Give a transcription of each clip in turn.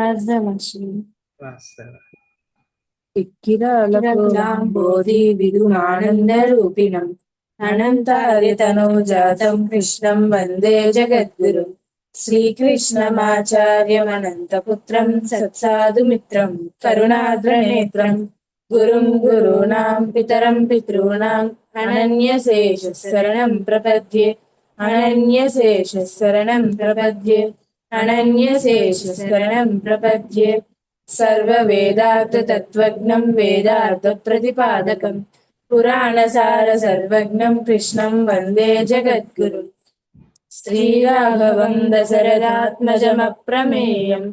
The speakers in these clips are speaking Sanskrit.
రాజమశ్రీ రాస్తారా? కిరాలకులాంబోధి విదుమానందరూపిణం అనంతార్యతనోజాతం కృష్ణం వందే జగద్గురు శ్రీకృష్ణమాచార్యమనంతపుత్రం సత్సాధుమిత్రం కరుణాద్రనేత్రం గురుం గురూణాం పితరం పితॄణాం అనన్యశేష శరణం ప్రపద్యే అనన్యశేష శరణం ప్రపద్యే అనన్యశేష శరణం ప్రపద్యే सर्ववेदार्थतत्त्वज्ञं वेदार्थप्रतिपादकं पुराणसार सर्वज्ञं कृष्णं वन्दे जगद्गुरुं श्रीराघवं दशरथात्मजमप्रमेयं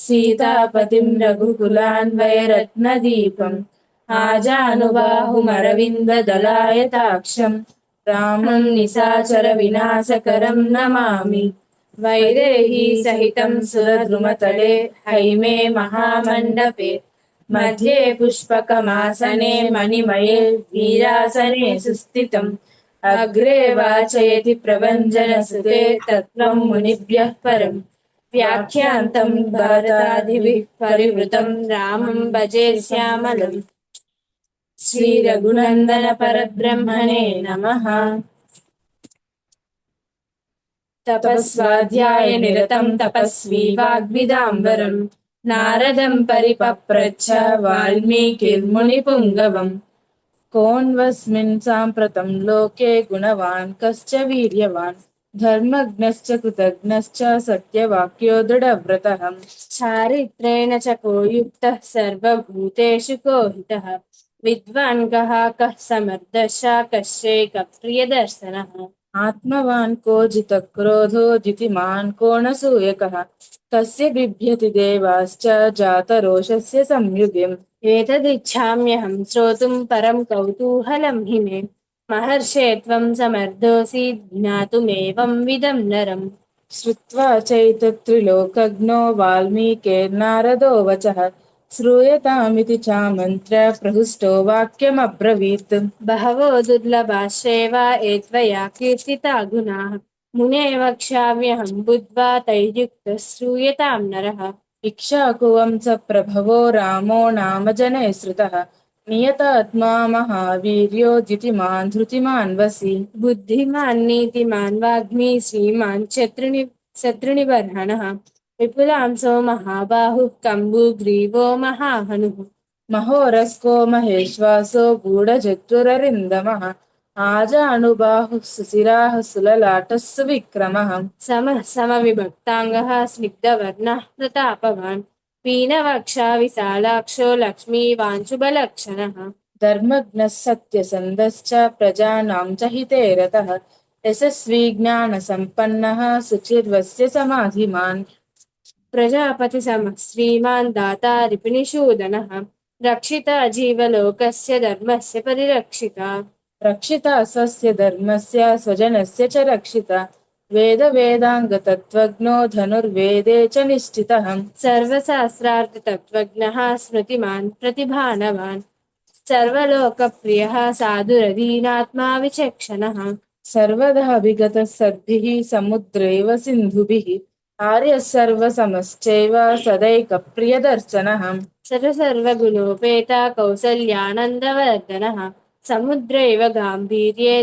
सीतापतिं रघुकुलान्वयरत्नदीपम् आजानुबाहुमरविन्ददलायताक्षं रामं निशाचरविनाशकरं नमामि वैदेही सहितं सुरद्रुमतले हैमे महामण्डपे मध्ये पुष्पकमासने मणिमये वीरासने सुस्थितम् अग्रे वाचयति प्रभञ्जनसुते तत्त्वं मुनिभ्यः परम् व्याख्यान्तं भरतादिभिः परिवृतं रामं भजे श्यामलम् श्रीरघुनन्दन परब्रह्मणे नमः। तपस्वाध्याय निरतं तपस्वी वाग्विदाम्बरं नारदं परिपप्रच्छ वाल्मीकिर्मुनिपुङ्गवम् कोऽन्वस्मिन् साम्प्रतं लोके गुणवान् कश्च वीर्यवान् धर्मज्ञश्च कृतज्ञश्च सत्यवाक्यो दृढव्रतः चारित्रेण च को युक्तः सर्वभूतेषु को हितः विद्वान् कः समर्थश्च कश्चैकप्रियदर्शनः आत्मवान् को जितक्रोधो जितिमान् को न सूयकः कस्य बिभ्यति देवाश्च जातरोषस्य संयुगम् एतदिच्छाम्यहं श्रोतुं परं कौतूहलं हि मे महर्षे त्वं समर्थोऽसि ज्ञातुमेवं विदं नरम् श्रुत्वा चैतत्रिलोकज्ञो वाल्मीकिर्नारदो वचः श्रूयतामिति चामन्त्र्य प्रहृष्टो वाक्यमब्रवीत् बहवो दुर्लभाश्चैव ये त्वया कीर्तिता गुणाः मुने वक्ष्याम्यहं बुद्ध्वा तैर्युक्तः श्रूयतां नरः इक्ष्वाकुवंश प्रभवो रामो नाम जने श्रुतः नियतात्मा महावीर्यो जितिमान् धृतिमान् वसि बुद्धिमान् नीतिमान् वाग्मी श्रीमान् शत्रुनिबर्हणः विपुलांसो महाबाहुः कम्बुग्रीवो महाहनुः महोरस्को महेश्वासो गूढचतुररिन्दमः आजानुबाहुः सुशिराः सुललाटः सुविक्रमः समः समविभक्ताङ्गः स्निग्धवर्णः प्रतापवान् पीनवक्षा विशालाक्षो लक्ष्मीवाञ्छुबलक्षणः धर्मज्ञः सत्यसन्धश्च प्रजानां च हिते रतः यशस्वी ज्ञानसम्पन्नः सुचिर्वस्य समाधिमान् प्रजापतिसमः श्रीमान् दाता रिपुनिषूदनः रक्षिता जीवलोकस्य धर्मस्य परिरक्षिता रक्षिता स्वस्य धर्मस्य स्वजनस्य च रक्षिता वेदवेदाङ्गतत्त्वज्ञो धनुर्वेदे च निश्चितः सर्वशास्त्रार्थतत्त्वज्ञः स्मृतिमान् प्रतिभानवान् सर्वलोकप्रियः साधुरदीनात्मा विचक्षणः सर्वदा विगतः सद्भिः समुद्रैव सिन्धुभिः आर्यः सर्वसमश्चैव सदैकप्रियदर्शनः सर्वगुणोपेता कौसल्यानन्दवर्धनः समुद्रैव गाम्भीर्ये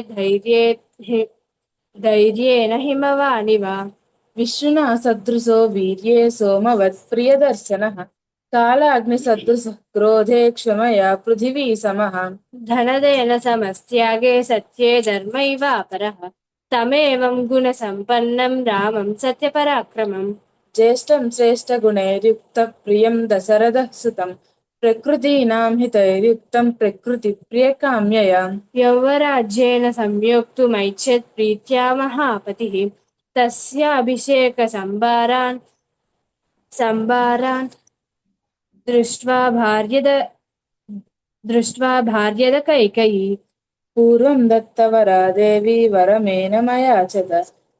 धैर्येण हिमवानिव विष्णुना सदृशो वीर्ये सोमवत् प्रियदर्शनः कालाग्निसदृशः क्रोधे क्षमया पृथिवी समः धनदेन समस्त्यागे सत्ये धर्मैवापरः तमेवं गुणसम्पन्नं रामं सत्यपराक्रमम् ज्येष्ठं श्रेष्ठगुणैर्युक्तः प्रियं दशरथः सुतं प्रकृतीनां हितैर्युक्तं प्रकृतिप्रियकाम्यया यौवराज्येन संयोक्तुमैच्छत् प्रीत्या महापतिः तस्याभिषेकसंभारान् दृष्ट्वा भार्यद कैकेयी पूर्वं दत्तवरा देवी वरमेन मयाचत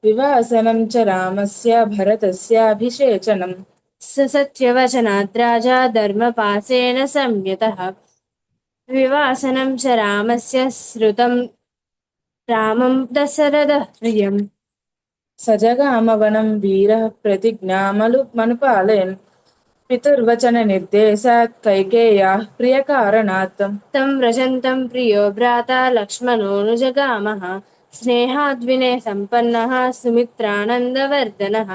विवासनं च रामस्य भरतस्याभिषेचनम् स सत्यवचनात् राजा धर्मपाशेन संयतः विवासनं च रामस्य श्रुतं रामं दशरथः प्रियम् स जगामवनं वीरः प्रतिज्ञामनुपालयन् पितुर्वचननिर्देशात् कैकेय्याः प्रियकारणात् तं व्रजन्तं प्रियो भ्राता लक्ष्मणोऽनुजगामः स्नेहाद्विनयसम्पन्नः सुमित्रानन्दवर्धनः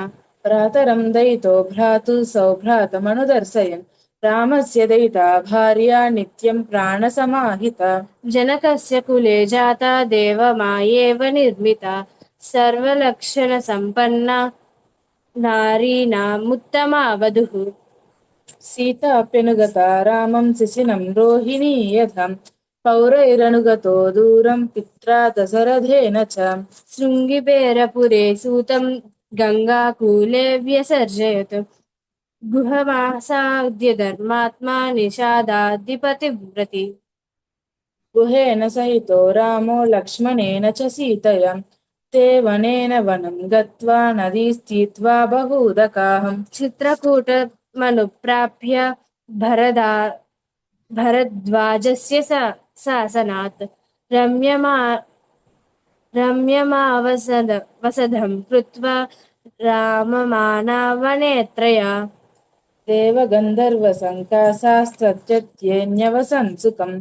भ्रातरं दयितो भ्रातु सौभ्रातमनुदर्शयन् रामस्य दयिता भार्या नित्यं प्राणसमाहिता जनकस्य कुले जाता देवमायेव निर्मिता सर्वलक्षणसम्पन्ना नारीणामुत्तमा वधूः सीताप्यनुगता रामं शिशिनं रोहिणी यथं पौरैरनुगतो दूरं पित्रा दशरथेन च शृङ्गिबेरपुरे सूतं गङ्गाकूले व्यसर्जयत् गुहमासाद्य धर्मात्मा निषादाधिपतिव्रति गुहेन सहितो रामो लक्ष्मणेन च सीतया ते वनेन वनं गत्वा नदीस्थित्वा बहूदकाः चित्रकूटमनुप्राप्य भरद्वाजस्य शासनात् वसधं कृत्वा राममानावनेत्रया देवगन्धर्वसङ्कासास्त्रत्यन्यवसन् सुखम्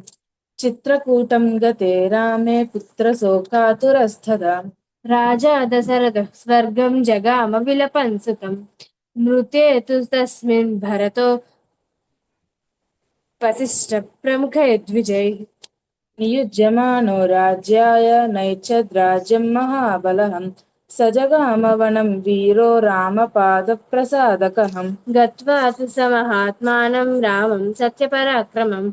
चित्रकूटं गते रामे पुत्रशोकातुरस्तदा राजा दशरथः स्वर्गं जगाम विलपन् सुतम् मृते तु तस्मिन् भरतो वसिष्ठ प्रमुखैर्द्विजैः नियुज्यमानो राज्याय नैच्छद्राज्यं महाबलः स जगामवनं वीरो रामपादप्रसादकः गत्वा तु स महात्मानं रामं सत्यपराक्रमम्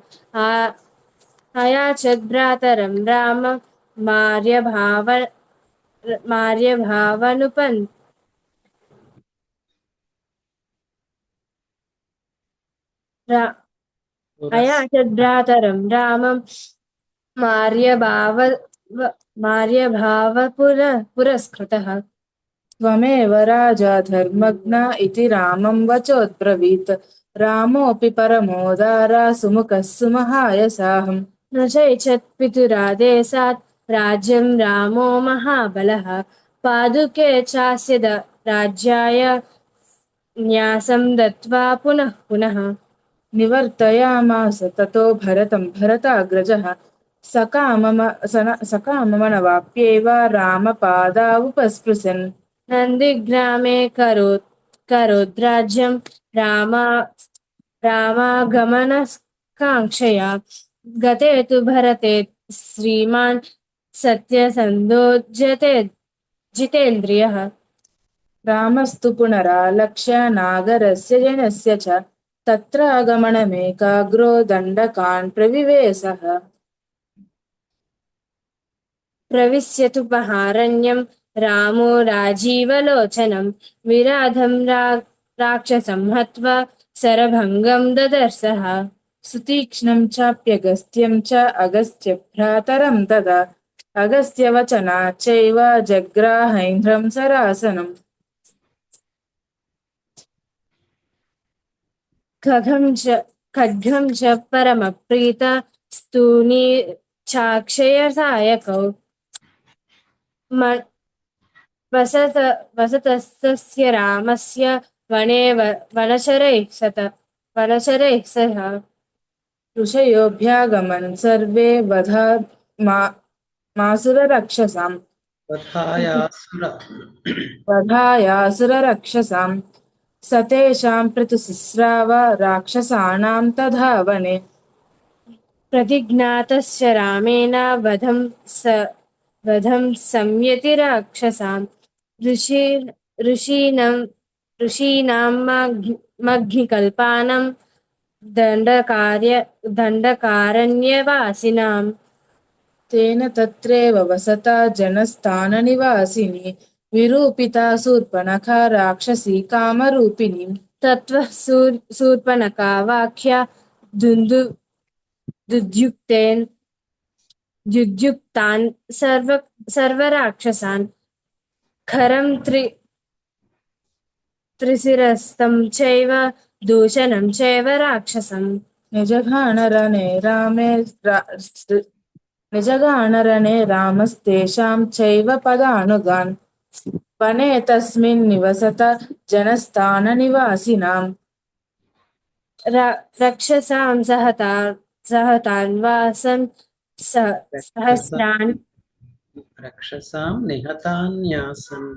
अयाचद् भ्रातरं राम मार्यभावनुपन् अयाचद् भ्रातरं रामं पुरस्कृतः त्वमेव राजा धर्मज्ञ इति रामं वचोद्ब्रवीत् रामोऽपि परमोदारा सुमुखः सुमहायसाहम् न चैच्छत् पितुरादेशात् राज्यं रामो महाबलः पादुके चास्य राज्याय न्यासं दत्त्वा पुनः पुनः निवर्तयामास ततो भरतं भरताग्रजः सकाममनवाप्येव रामपादावुपस्पृशन् नन्दिग्रामे करोद्राज्यं रामागमनकाङ्क्षया गते तु भरते श्रीमान् सत्यसन्धो जितेन्द्रियः रामस्तु पुनरालक्ष्य नागरस्य जनस्य च तत्रागमनमेकाग्रो दण्डकान् प्रविवेशः प्रविश्यतु महारण्यं रामो राजीवलोचनं विराधं राक्षसं हत्वा शरभङ्गं ददर्शः सुतीक्ष्णं चाप्यगस्त्यं च अगस्त्यभ्रातरं तदा अगस्त्यवचनाच्चैव जग्राहैन्द्रं सरासनम् खड्गं च परमप्रीता स्तूणी चाक्षयसायकौ वसतस्तस्य रामस्य वने वनचरैः सह ऋषयोऽभ्यागमन् सर्वे मासुररक्षसाम् वधायासुररक्षसाम् स तेषां प्रतिसिस्राव राक्षसानां तथा वने प्रतिज्ञातस्य रामेण वधं संयति राक्षसान् ऋषीणां मग्निकल्पानां दण्डकारण्यवासिनाम् तेन तत्रैव वसता जनस्थाननिवासिनी विरूपिता शूर्पणखा राक्षसी कामरूपिणी तत्त्वः शूर्पणखावाक्या दुद्युक्तान् सर्वराक्षसान् खरं त्रिशिरस्तं चैव दूषणं चैव राक्षसम् निजघानरणे रामस्तेषां चैव पदानुगान् वने तस्मिन् निवसत जनस्थाननिवासिनाम् रक्षसां सहतान्वासन् रक्षसा सहस्राणि रक्षसां निहतान्यासन्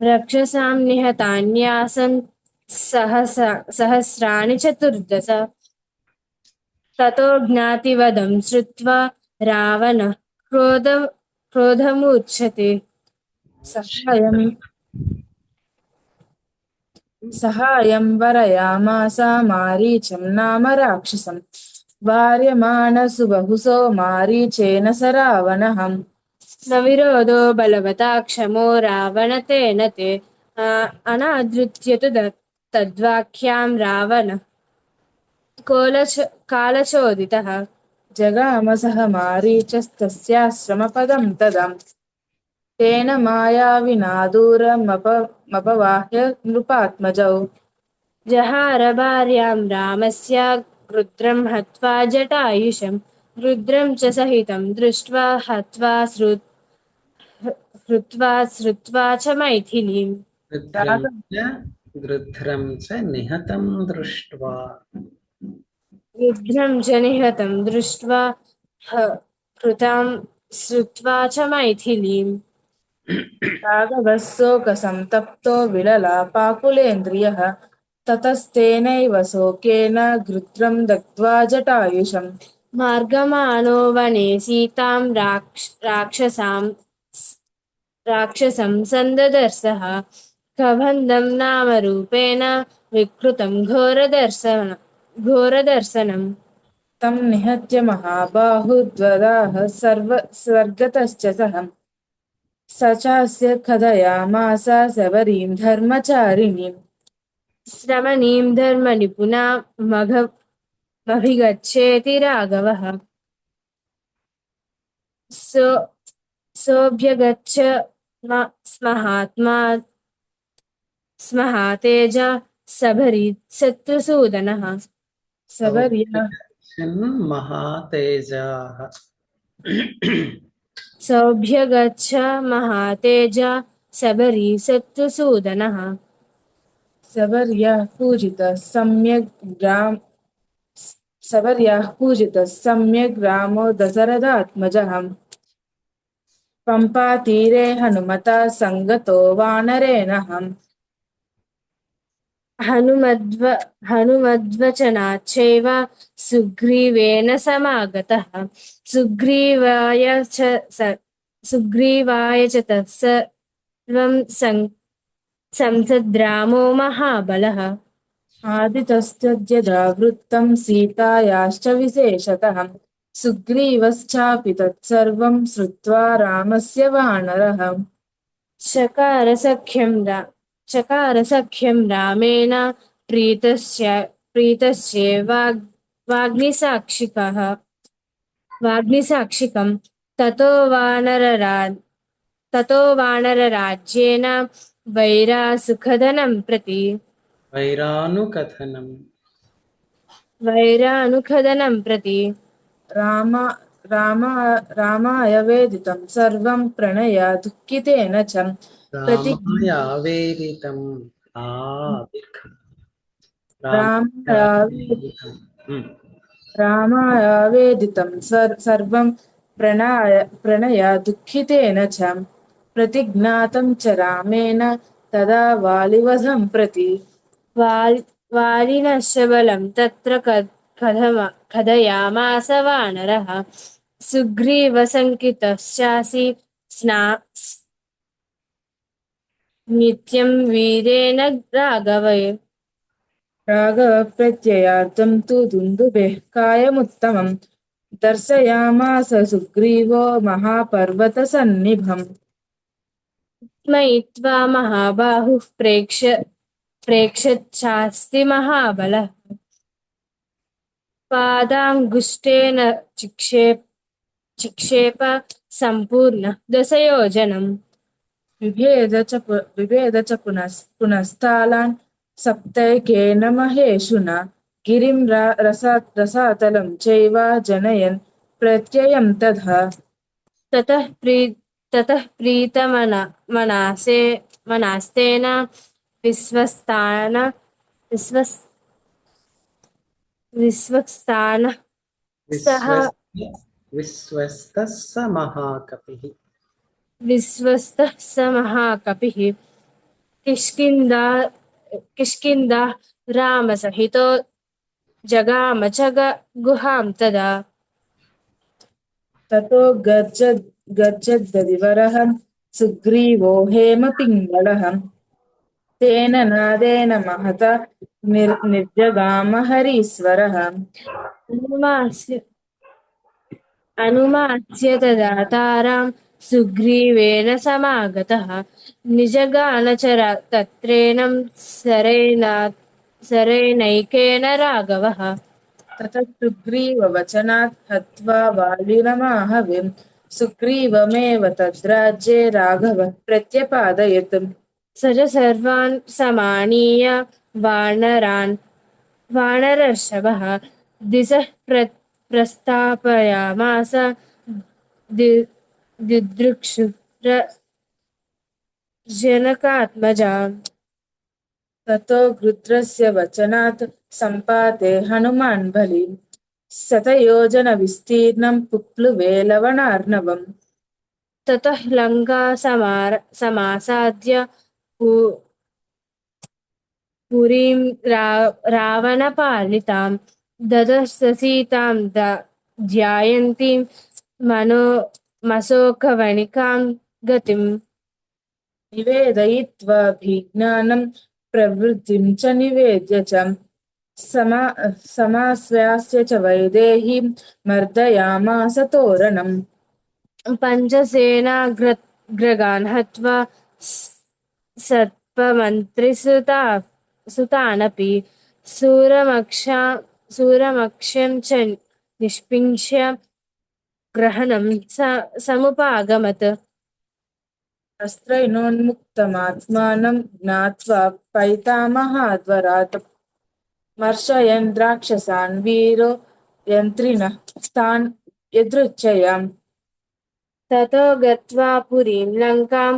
रक्षसां निहतान्यासन् सहस्राणि चतुर्दश। ततो ज्ञातिवदं श्रुत्वा रावणः क्रोधमुच्यते। सहायं वरयामास मारीचं नाम राक्षसं वार्यमाणसुबहुसो मारीचेन स रावणः न विरोधो बलवता क्षमो रावणतेन ते अनादृत्य तु तद्वाक्यां रावणः कालचोदितः। जगामसः मारीचस्तस्याश्रमपदं तदा तेन मायाविना दूरमपवाह्य नृपात्मजौ जहार भार्यां रामस्य रुद्रं हत्वा जटायुषं रुद्रं च सहितं दृष्ट्वा हृत्वा श्रुत्वा च मैथिलीम्। गृध्रं च निहतं दृष्ट्वा रुद्रं च निहतं दृष्ट्वा हृतां श्रुत्वा च मैथिलीम्। राघवः शोकसन्तप्तो विललापाकुलेन्द्रियः ततस्तेनैव शोकेन गृध्रं दग्ध्वा जटायुषम् मार्गमाणो वने सीतां राक्षसं सन्ददर्शः कबन्धं नाम रूपेण विकृतं घोरदर्शनम्। तं निहत्य महाबाहुद्वदाह स्वर्गतश्च सः स चास्य कथयामास शबरीं धर्मचारिणीम् श्रमणीं धर्मनिपुणा मभिगच्छेति राघवः सोऽभ्यगच्छ स्महा तेजा सबरी शत्रुसूदनः। शबर्या महातेजाः सोऽभ्यगच्छ महातेजा सबरी शत्रुसूदनः। शबर्याः पूजितः सम्यग् रामो दशरथात्मजः पम्पातीरे हनुमता सङ्गतो वानरेणहम् हनुमद्वचनाच्चैव सुग्रीवेण समागतः सुग्रीवाय च तत्सर्वं संसद्रामो महाबलः। आदितस्तद्यदा वृत्तं सीतायाश्च विशेषतः सुग्रीवश्चापि तत्सर्वं श्रुत्वा रामस्य वानरः चकार सख्यं रामेण वाग्निसाक्षिकं ततो वानरराज्येन वैरासुखदनं प्रति रामाय वेदितं सर्वं प्रणय दुःखितेन च रामायावेदितं रामावेदितं सर्वं प्रणय दुःखितेन च प्रतिज्ञातं च रामेण तदा वालिवधं प्रति वालिनश्च बलं तत्र कथयामास वानरः सुग्रीवशङ्कितश्चासि नित्यं वीरेण राघवप्रत्ययार्थं तु दुन्दुभेः कायमुत्तमं दर्शयामास सुग्रीवो महापर्वतसन्निभम् मयित्वा महाबाहुः प्रेक्षच्छास्ति महाबलः पादाङ्गुष्ठेन चिक्षेप सम्पूर्ण दशयोजनम् बिभेद च पुनस्तालान् सप्तैकेन महेशुना गिरिं रसातलं चैव जनयन् प्रत्ययं तथा ततः प्रीतमनास्तेन विश्वस्तान विश्वस्तानः सः विश्वस्तः स महाकपिः विश्वस्तः स महाकपिः किष्किन्धा किष्किन्धा रामसहितो जगाम च गुहां तदा ततो गर्जद्ददिवरः सुग्रीवो हेमपिङ्गळः तेन नादेन महता निर्जगाम हरीश्वरः अनुमास्य अनुमास्य तदा तारां सुग्रीवेण समागतः निजगान च तत्रेनं सरेणैकेन राघवः ततः सुग्रीववचनात् हत्वा वालिनमाहवे सुग्रीवमेव तद्राज्ये राघवः प्रत्यपादयत् स च सर्वान् समानीय वानरर्षभः दिशः प्रस्थापयामास दिदृक्षुर जनकात्मजा ततो गृत्रस्य वचनात् सम्पाते हनुमान् बली शतयोजनविस्तीर्णं पुप्लुवे लवणार्णवम् ततः लङ्का समासाद्य पु- पुरीं रावणपालितां ददर्श सीतां ध्यायन्तीं मशोकवणिकां गतिम् निवेदयित्वाभिज्ञानं प्रवृत्तिं च निवेद्य च समाश्वास्य च वैदेहीं मर्दयामास तोरणम् पञ्चसेनाग्रगान् हत्वा सत्त्वमन्त्रिसुतानपि सूरमक्ष्यं च निष्पिंश्य ग्रहणं समुपागमत् अस्त्रैनोन्मुक्तमात्मानं ज्ञात्वा पैतामहाद्वरात् मर्शयन् राक्षसान् वीरो यन्त्रिणः तान् यदृच्छयाम् ततो गत्वा पुरीं लङ्कां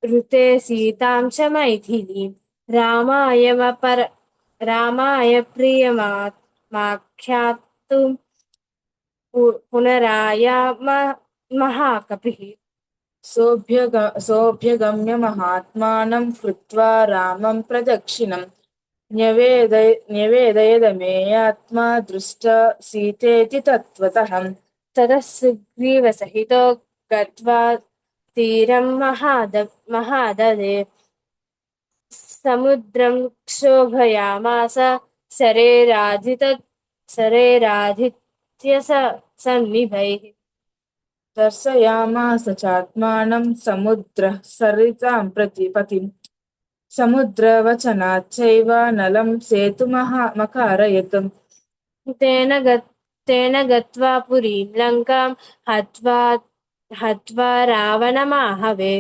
ऋते सीतां च मैथिलीं रामाय प्रियमाख्यातुं महाकपिः सोऽभ्यगम्य महात्मानं कृत्वा रामं प्रदक्षिणम् न्यवेदयदमेयात्मा दृष्टा सीतेति तत्त्वतः ततः सुग्रीवसहितो गत्वा तीरं महाददे समुद्रं क्षोभयामास सरेराधित्य सन्निभैः दर्शयामास चात्मानं समुद्रः सरितां प्रतिपतिम् समुद्रवचनाच्चैव नलं सेतुमकारयत् तेन गत्वा पुरीं लङ्कां हत्वा रावणमाहवे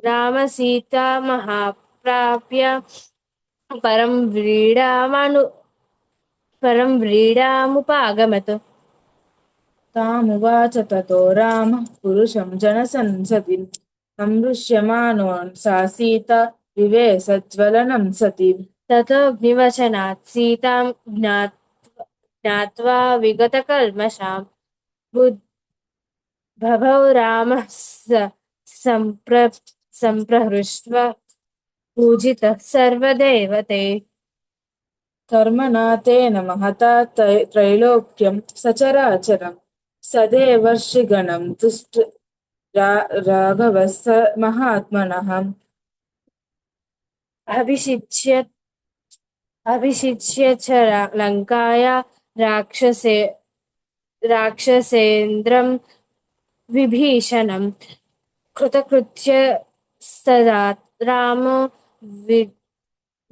रामसीता महाप्राप्य परं व्रीडामुपागमत् तामुवाच ततो रामः पुरुषं जनसंसदि संहृष्यमाणोन् सा सीता विवेशज्वलनं सति ततोऽग्निवचनात् सीतां ज्ञात्वा विगतकल्मषां बभौ रामः सम्प्रहृष्ट पूजितः सर्वदेवते कर्मणा तेन महता त्रैलोक्यं सचराचरं सदेवर्षिगणं तुष्ट राघवः स महात्मनः अभिषिच्य च लङ्काया राक्षसेन्द्रं विभीषणं कृतकृत्यस्तदा रामो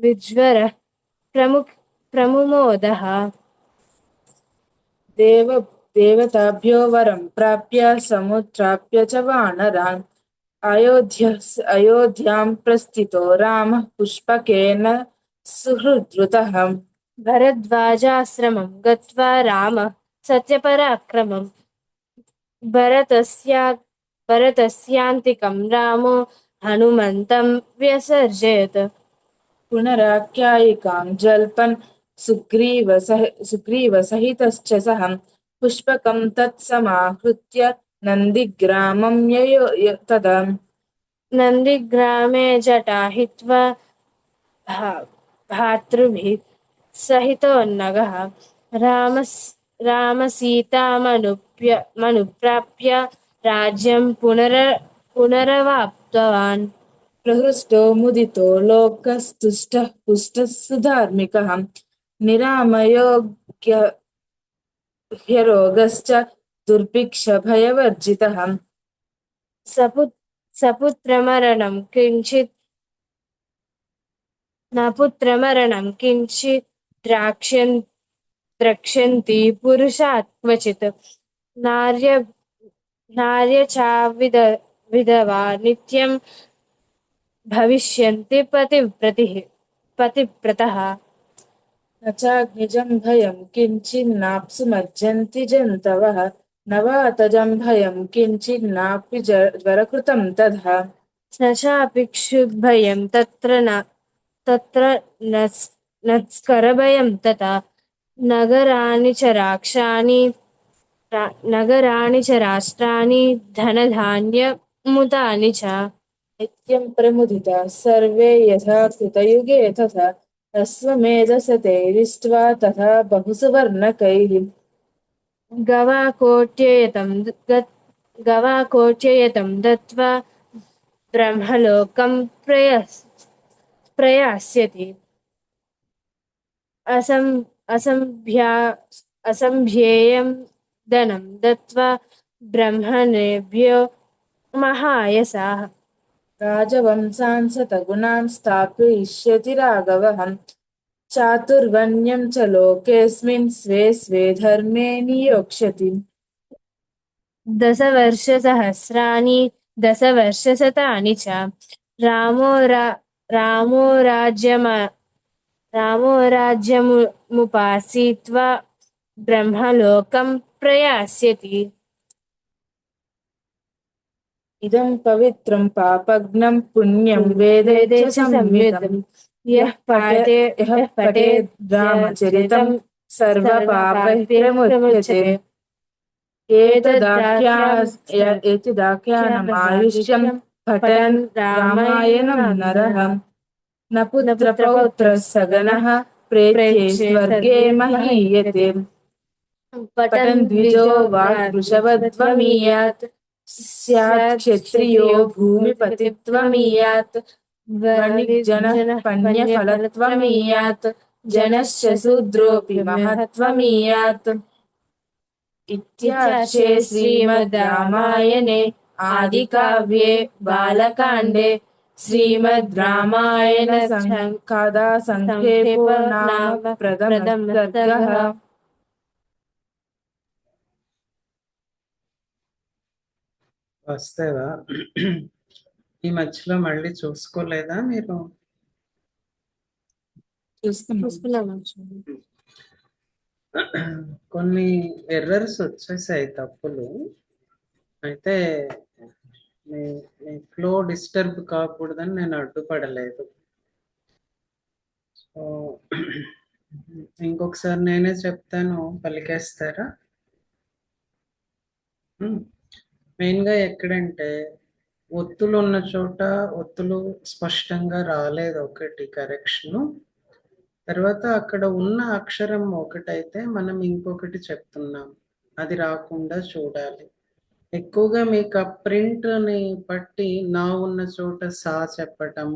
विज्वरः प्रमुमोदः देवताभ्यो वरं प्राप्य समुत्थाप्य च वानरान् अयोध्यां प्रस्थितो रामः पुष्पकेन सुहृद्रुतः भरद्वाजाश्रमं गत्वा रामः सत्यपराक्रमं भरतस्यान्तिकं रामो हनुमन्तं व्यसर्जयत् पुनराख्यायिकां जल्पन् सुग्रीवसहितश्च सह पुष्पकं तत्समाहृत्य नन्दिग्रामं तदा नन्दिग्रामे जटाहित्वा भातृभिः सहितोन्नगः रामसीतामनुप्राप्य राज्यं पुनरवाप्तवान्। प्रहृष्टो मुदितो लोकस्तुष्टः पुष्टः सुधार्मिकः निरामयोग्यरोगश्च दुर्भिक्षभयवर्जितः सपुत्रमरणं किञ्चित् नपुत्रमरणं किञ्चित् द्रक्ष्यन्ति पुरुषात् क्वचित् नार्यचाविधवा नित्यं भविष्यन्ति पतिव्रतः न चाग्निजं भयं किञ्चिन्नाप्सुमज्जन्ति जन्तवः न वातजं भयं किञ्चिन्नापि ज्वरकृतं तथा न चापि क्षुद्भयं तत्र नस्करभयं तथा नगराणि च राष्ट्राणि धनधान्यमुतानि च नित्यं प्रमुदिता सर्वे यथा कृतयुगे तथा अश्वमेधशतैरिष्ट्वा तथा बहुसुवर्णकैः गवाकोट्ययतं दत्त्वा ब्रह्मलोकं प्रयास्यति असंभ्येयं धनं दत्त्वा ब्रह्मणेभ्यो महायसाः राजवंशान् शतगुणान् स्थापयिष्यति राघवः चातुर्वर्ण्यं च लोकेऽस्मिन् स्वे स्वे धर्मे नियोक्ष्यति दशवर्षसहस्राणि दशवर्षशतानि च रामो राज्यमुपासीत्वा ब्रह्मलोकं प्रयास्यति इदं पवित्रं पापघ्नं पुण्यं वेदे च संवितं यः पठेत् रामचरितं सर्वपापैः प्रमुच्यते एतदाख्यानमायुष्यं पठन् रामायणं नरः न पुत्रपौत्रः सगनः प्रेत्ये स्वर्गे महीयते पठन् द्विजो वा वृषभत्वमीयात् स्यात् क्षत्रियो भूमिपतित्वमीयात् वणिक्जनः पण्यफलत्वमीयात् जनश्च शूद्रोऽपि महत्त्वमीयात् इत्यार्षे श्रीमद् रामायणे आदिकाव्ये बालकाण्डे श्रीमद् रामायण कथा संक्षेपो नाम प्रथमः सर्गः వస్తేవా ఈ మధ్యలో మళ్ళీ చూసుకోలేదా మీరు? కొన్ని ఎర్రర్స్ వచ్చేసాయి, తప్పులు. అయితే మీ ఫ్లో డిస్టర్బ్ కాకూడదని నేను అడ్డుపడలేదు. సో ఇంకొకసారి నేనే చెప్తాను, పలికేస్తారా? మెయిన్గా ఎక్కడంటే ఒత్తులు ఉన్న చోట ఒత్తులు స్పష్టంగా రాలేదు, ఒకటి కరెక్షను. తర్వాత అక్కడ ఉన్న అక్షరం ఒకటైతే మనం ఇంకొకటి చెప్తున్నాం, అది రాకుండా చూడాలి. ఎక్కువగా మీకు ఆ ప్రింట్ని బట్టి నా ఉన్న చోట సా చెప్పటం,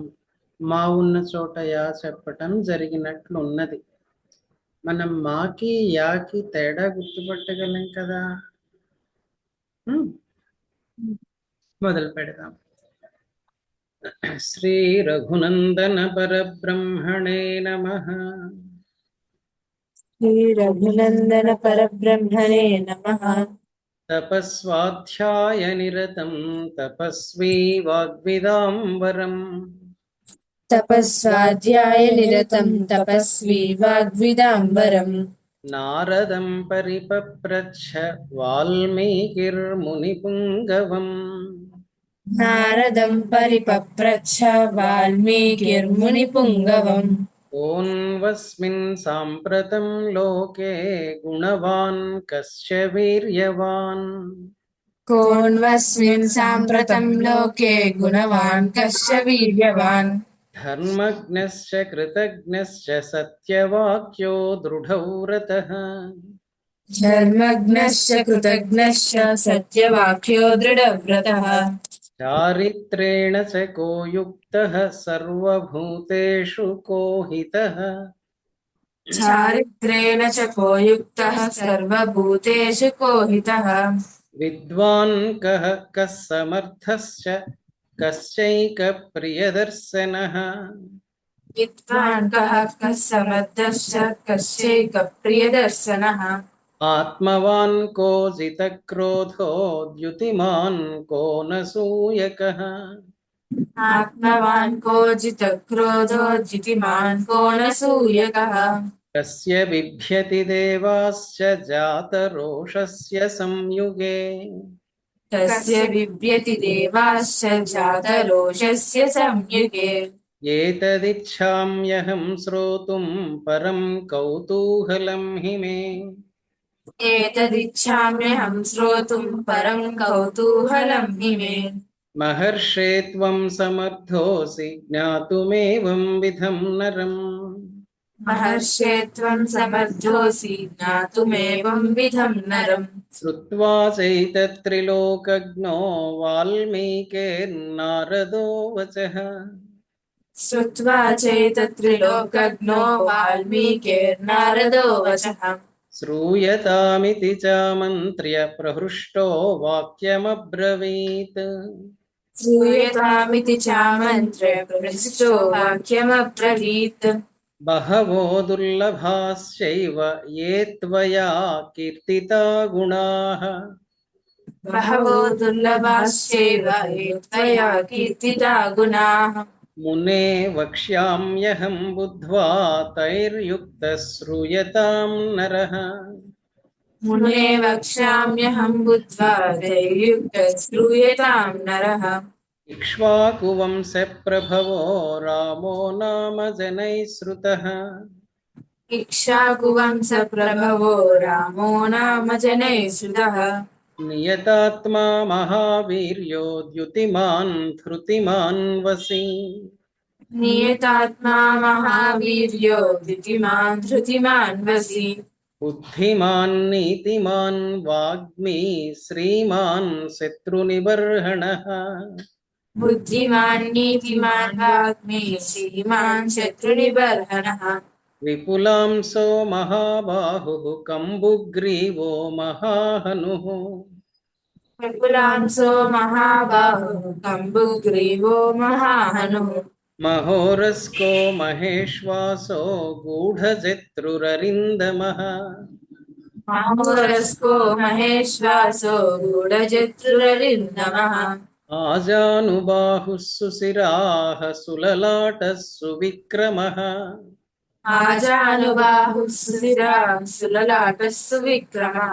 మా ఉన్న చోట యా చెప్పటం జరిగినట్లు ఉన్నది. మనం మాకి యాకి తేడా గుర్తుపట్టగలం కదా. మొదలు పెడదాం. శ్రీ రఘునందన పరబ్రహ్మణే నమః. శ్రీ రఘునందన పరబ్రహ్మణే నమః. తపస్వాధ్యాయ నిరతం తపస్వీ వాగ్విదాంబరం. తపస్వాధ్యాయ నిరతం తపస్వీ వాగ్విదాంబరం. నారదం పరిపప్రచ్ఛ వాల్మీకిర్మునిపుంగవం. नारदं परिपप्रच्छ वाल्मीकिर्मुनिपुङ्गवम् कोऽन्वस्मिन् साम्प्रतं लोके गुणवान् कस्य वीर्यवान् कोऽन्वस्मिन् साम्प्रतं लोके गुणवान् कश्च वीर्यवान् धर्मज्ञश्च कृतज्ञश्च सत्यवाक्यो दृढौ रतः धर्मज्ञश्च कृतज्ञश्च सत्यवाक्यो दृढव्रतः चारित्रेण च को युक्तः सर्वभूतेषु को हितः चारित्रेण च को युक्तः सर्वभूतेषु को हितः विद्वान् कः समर्थश्च कश्चैकप्रियदर्शनः विद्वान् कः समर्थश्च कश्चैकप्रियदर्शनः आत्मवान् को जितक्रोधो द्युतिमान् को न सूयकः आत्मवान् को जितक्रोधो जितिमान् को न सूयकः कस्य बिभ्यति देवाश्च जातरोषस्य संयुगे तस्य बिभ्यति देवाश्च जातरोषस्य संयुगे एतदिच्छाम्यहं श्रोतुं परं कौतूहलं हि मे एतदिच्छाम्यहं श्रोतुं परं कौतूहलं हि मे महर्षे त्वं समर्थोऽसि ज्ञातुमेवं विधं नरम् महर्षे त्वं समर्थोऽसि ज्ञातुमेवं विधं नरम् श्रुत्वा चैतत्त्रिलोकज्ञो वाल्मीकिर्नारदो वचः श्रुत्वा चैतत्त्रिलोकज्ञो वाल्मीकिर्नारदो वचः श्रूयतामिति चामन्त्र्य प्रहृष्टो वाक्यमब्रवीत् श्रूयतामिति चामन्त्र्य प्रहृष्टो वाक्यमब्रवीत् बहवो दुर्लभाश्चैव ये त्वया कीर्तिता गुणाः बहवो दुर्लभाश्चैव ये त्वया कीर्तिता गुणाः मुने वक्ष्याम्यहं बुद्ध्वा तैर्युक्तः श्रूयतां नरः मुने वक्ष्याम्यहं बुद्ध्वा तैर्युक्तः श्रूयतां नरः इक्ष्वाकुवंशप्रभवो रामो नाम जनैः श्रुतः इक्ष्वाकुवंशप्रभवो रामो नाम जनैः श्रुतः नियतात्मा महावीर्यो द्युतिमान् धृतिमान् वसि नियतात्मा महावीर्यो धृतिमान् वसि बुद्धिमान् नीतिमान् वाग्मी श्रीमान् शत्रुनिबर्हणः बुद्धिमान् नीतिमान् वाग्मी श्रीमान् शत्रुनिबर्हणः विपुलांसो महाबाहुः कम्बुग्रीवो महाहनुः विपुलांसो महाबाहुः कम्बुग्रीवो महाहनुः महोरस्को महेश्वासो गूढजत्रुररिन्दमः माहोरस्को महेश्वासो गूढजत्रुररिन्दमः आजानुबाहुः सुशिराः सुललाटः सुविक्रमः आजानुबाहुः सुशिराः सुललाटः सुविक्रमः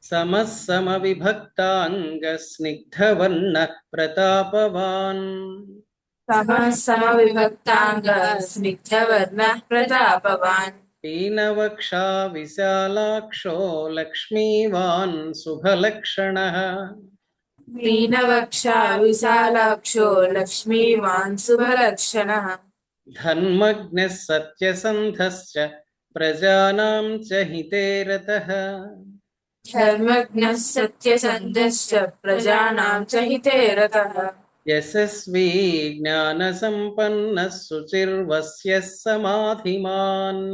समः समविभक्ताङ्गस्निग्धवर्णः प्रतापवान् समः समविभक्ताङ्गः स्निग्धवर्णः प्रतापवान् पीनवक्षा विशालाक्षो लक्ष्मीवान् शुभलक्षणः मीनवक्षा विशालाक्षो लक्ष्मीवान् शुभलक्षणः धर्मज्ञः सत्यसन्धश्च प्रजानां च हिते रतः धर्मज्ञः सत्यसन्धश्च प्रजानां च हिते रतः यशस्वी ज्ञानसम्पन्नः शुचिर्वस्यः समाधिमान्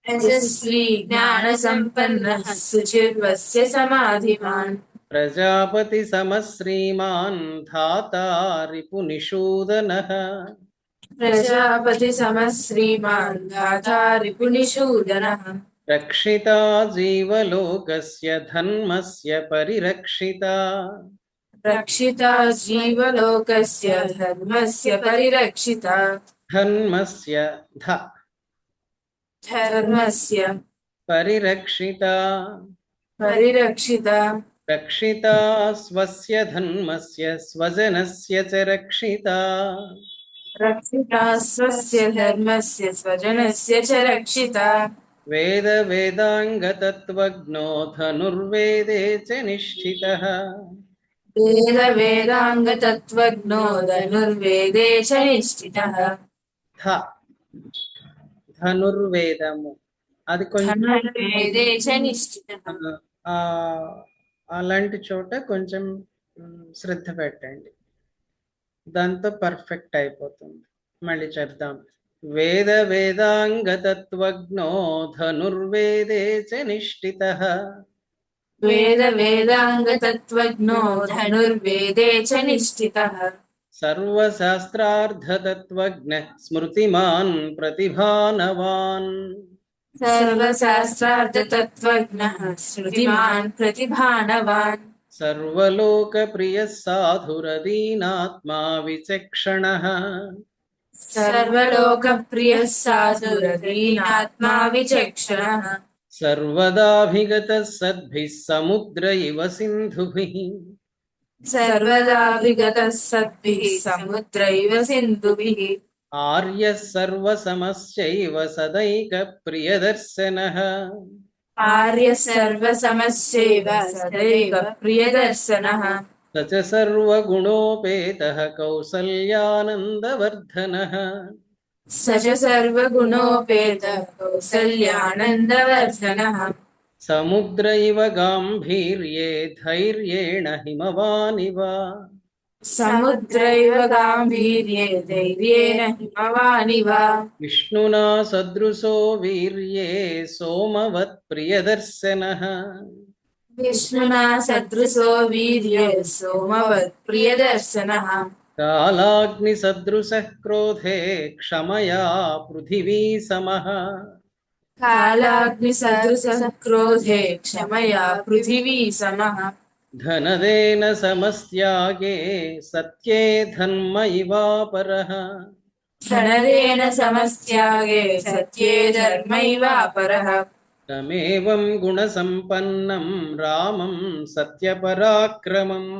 यशस्वी ज्ञानसम्पन्नः शुचिर्वस्य समाधिमान् प्रजापतिसमः श्रीमान् धाता रिपुनिषूदनः प्रजापतिसमः श्रीमान् दाता रिपुनिषूदनः रक्षिता जीवलोकस्य धर्मस्य परिरक्षिता रक्षिता जीवलोकस्य धर्मस्य परिरक्षिता धर्मस्य धर्मस्य परिरक्षिता परिरक्षिता रक्षिता स्वस्य धर्मस्य स्वजनस्य च रक्षिता रक्षिता स्वस्य धर्मस्य स्वजनस्य च रक्षिता वेद वेदांगतत्त्वज्ञो धनुर्वेदे च निष्ठितः वेद वेदांगतत्त्वज्ञो धनुर्वेदे च निष्ठितः ध ధనుర్వేదము అది కొంచెం धनुर्वेदे च निष्ठितः అలాంటి చోట కొంచెం శ్రద్ధ పెట్టండి, దాంతో పర్ఫెక్ట్ అయిపోతుంది. మళ్ళీ చెప్దాం. వేద వేదాంగతత్వజ్ఞో ధనుర్వేదే చ నిష్ఠితః वेद वेदांगतत्त्वज्ञो धनुर्वेदे च निष्ठितः सर्वशास्त्रार्थतत्त्वज्ञः स्मृतिमान् प्रतिभानवान् सर्वशास्त्रार्थतत्त्वज्ञः श्रुतिमान् प्रतिभानवान् सर्वलोकप्रियः साधुरदीनात्मा विचक्षणः सर्वलोकप्रियः साधुरदीनात्मा विचक्षणः सर्वदाभिगतः सद्भिः समुद्र इव सिन्धुभिः सर्वदाभिगतः सद्भिः समुद्र इव सिन्धुभिः आर्यः सर्वसमश्चैव सदैकप्रियदर्शनः आर्यः सर्वसमश्चैव सदैव प्रियदर्शनः स च सर्वगुणोपेतः कौसल्यानन्दवर्धनः स च सर्वगुणोपेतः कौसल्यानन्दवर्धनः समुद्र इव गाम्भीर्ये धैर्येण हिमवानिव समुद्र इव गाम्भीर्ये धैर्येण हिमवानिव विष्णुना सदृशो वीर्ये सोमवत्प्रियदर्शनः विष्णुना सदृशो वीर्ये सोमवत् प्रियदर्शनः कालाग्निसदृशः क्रोधे क्षमया पृथिवी समः कालाग्निसदृशः क्रोधे क्षमया पृथिवी समः धनदेन समस्त्यागे सत्ये धर्म इवापरः धनदेन समस्त्यागे सत्ये धर्मैवापरः तमेवं गुणसम्पन्नं रामं सत्यपराक्रमम्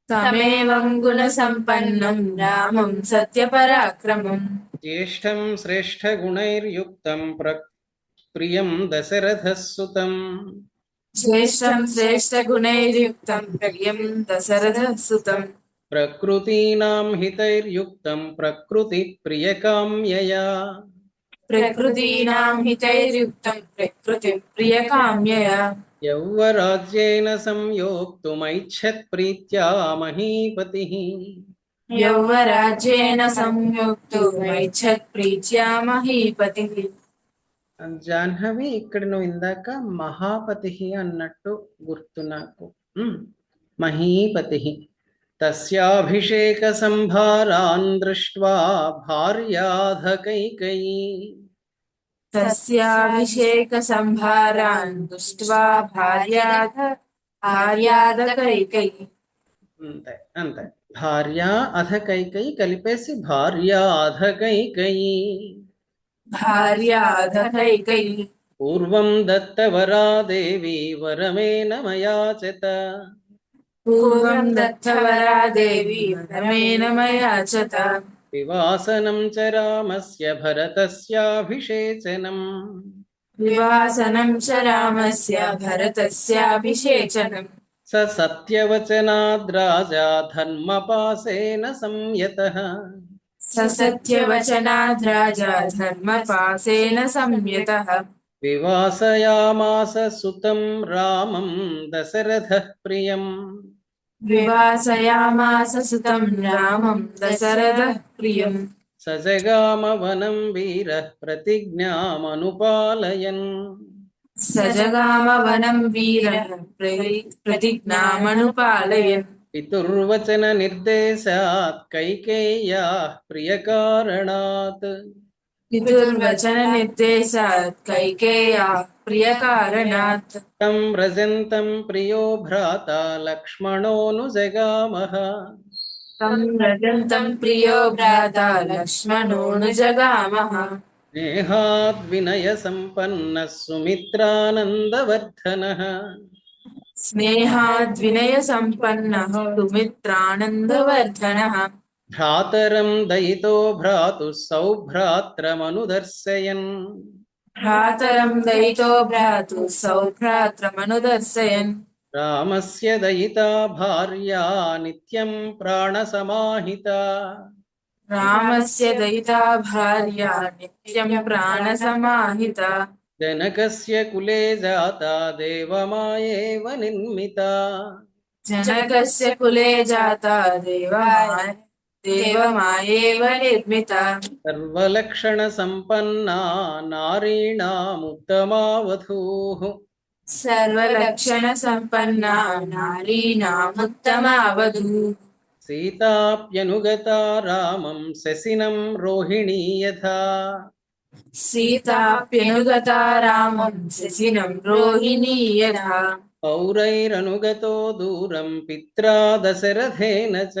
तमेवं गुणसम्पन्नं रामं सत्यपराक्रमम् ज्येष्ठं श्रेष्ठगुणैर्युक्तं प्रियं दशरथः सुतं ज्येष्ठं श्रेष्ठगुणैर्युक्तं प्रियं दशरथः सुतं प्रकृतीनां हितैर्युक्तं प्रकृतिप्रियकाम्यया प्रकृतीनां हितैर्युक्तं प्रकृतिप्रियकाम्यया यौवराज्येन संयोक्तुमैच्छत्प्रीत्या महीपतिः यौवराज्येन संयोक्तुमैच्छत्प्रीत्या महीपतिः. జాహ్నవి ఇక్కడ నువ్వు ఇందాక మహాపతి అన్నట్టు గుర్తు నాకు. మహీపతి తస్యాభిషేక సంభారాన్ దృష్ట్వా భార్యాధ కైకేయీ तस्याभिषेक संभारान् दृष्ट्वा भार्याध कैकेयी. అంతే అంతే. భార్య అధ కైకేయీ కలిపేసి భార్యాధ కైకేయీ. भार्याध कैकेयी. పూర్వం దత్తవరా దేవి వరమేన మయాచత पूर्वं दत्तवरा देवी वरमेन मयाचत వివాసనం చ రామస్య భరతస్యాభిషేచనం विवासनं च रामस्य भरतस्याभिषेचनम् స సత్యవచనాద్రాజా ధర్మపాసేన సంయతః स सत्यवचनाद् राजा धर्मपासेन संयतः వివాసయామాస సుతం రామం దశరథః ప్రియం विवासयामास सुतं रामं दशरथः प्रियम् స జగామ వనం వీరః ప్రతిజ్ఞామనుపాలయన్ स जगाम वनं वीरः प्रतिज्ञामनुपालयन् పితుర్వచన నిర్దేశాత్ కైకేయ్యాః ప్రియకారణాత్ पितुर्वचननिर्देशात् कैकेय्याः प्रियकारणात् తం వ్రజంతం ప్రియో భ్రాతా లక్ష్మణోనుజగామః तं व्रजन्तं प्रियो भ्राता लक्ष्मणोऽनुजगामः స్నేహాద్ వినయ సంపన్నః సుమిత్రానందవర్ధనః स्नेहाद्विनयसम्पन्नः सुमित्रानन्दवर्धनः भ्रातरं दयितो भ्रातुः सौभ्रात्रमनुदर्शयन् भ्रातरं दयितो भ्रातुः सौभ्रात्रमनुदर्शयन् रामस्य दयिता भार्या नित्यं प्राणसमाहिता रामस्य दयिता भार्या नित्यं प्राणसमाहिता जनकस्य कुले जाता देवमायेव निर्मिता जनकस्य कुले जाता देवमायेव निर्मिता सर्वलक्षणसम्पन्ना नारीणामुत्तमा वधूः सर्वलक्षणसम्पन्ना नारीणामुत्तमा वधूः सीताप्यनुगता रामं शशिनं रोहिणी यथा सीताप्यनुगता रामं शशिनं रोहिणी यथा पौरैरनुगतो दूरं पित्रा दशरथेन च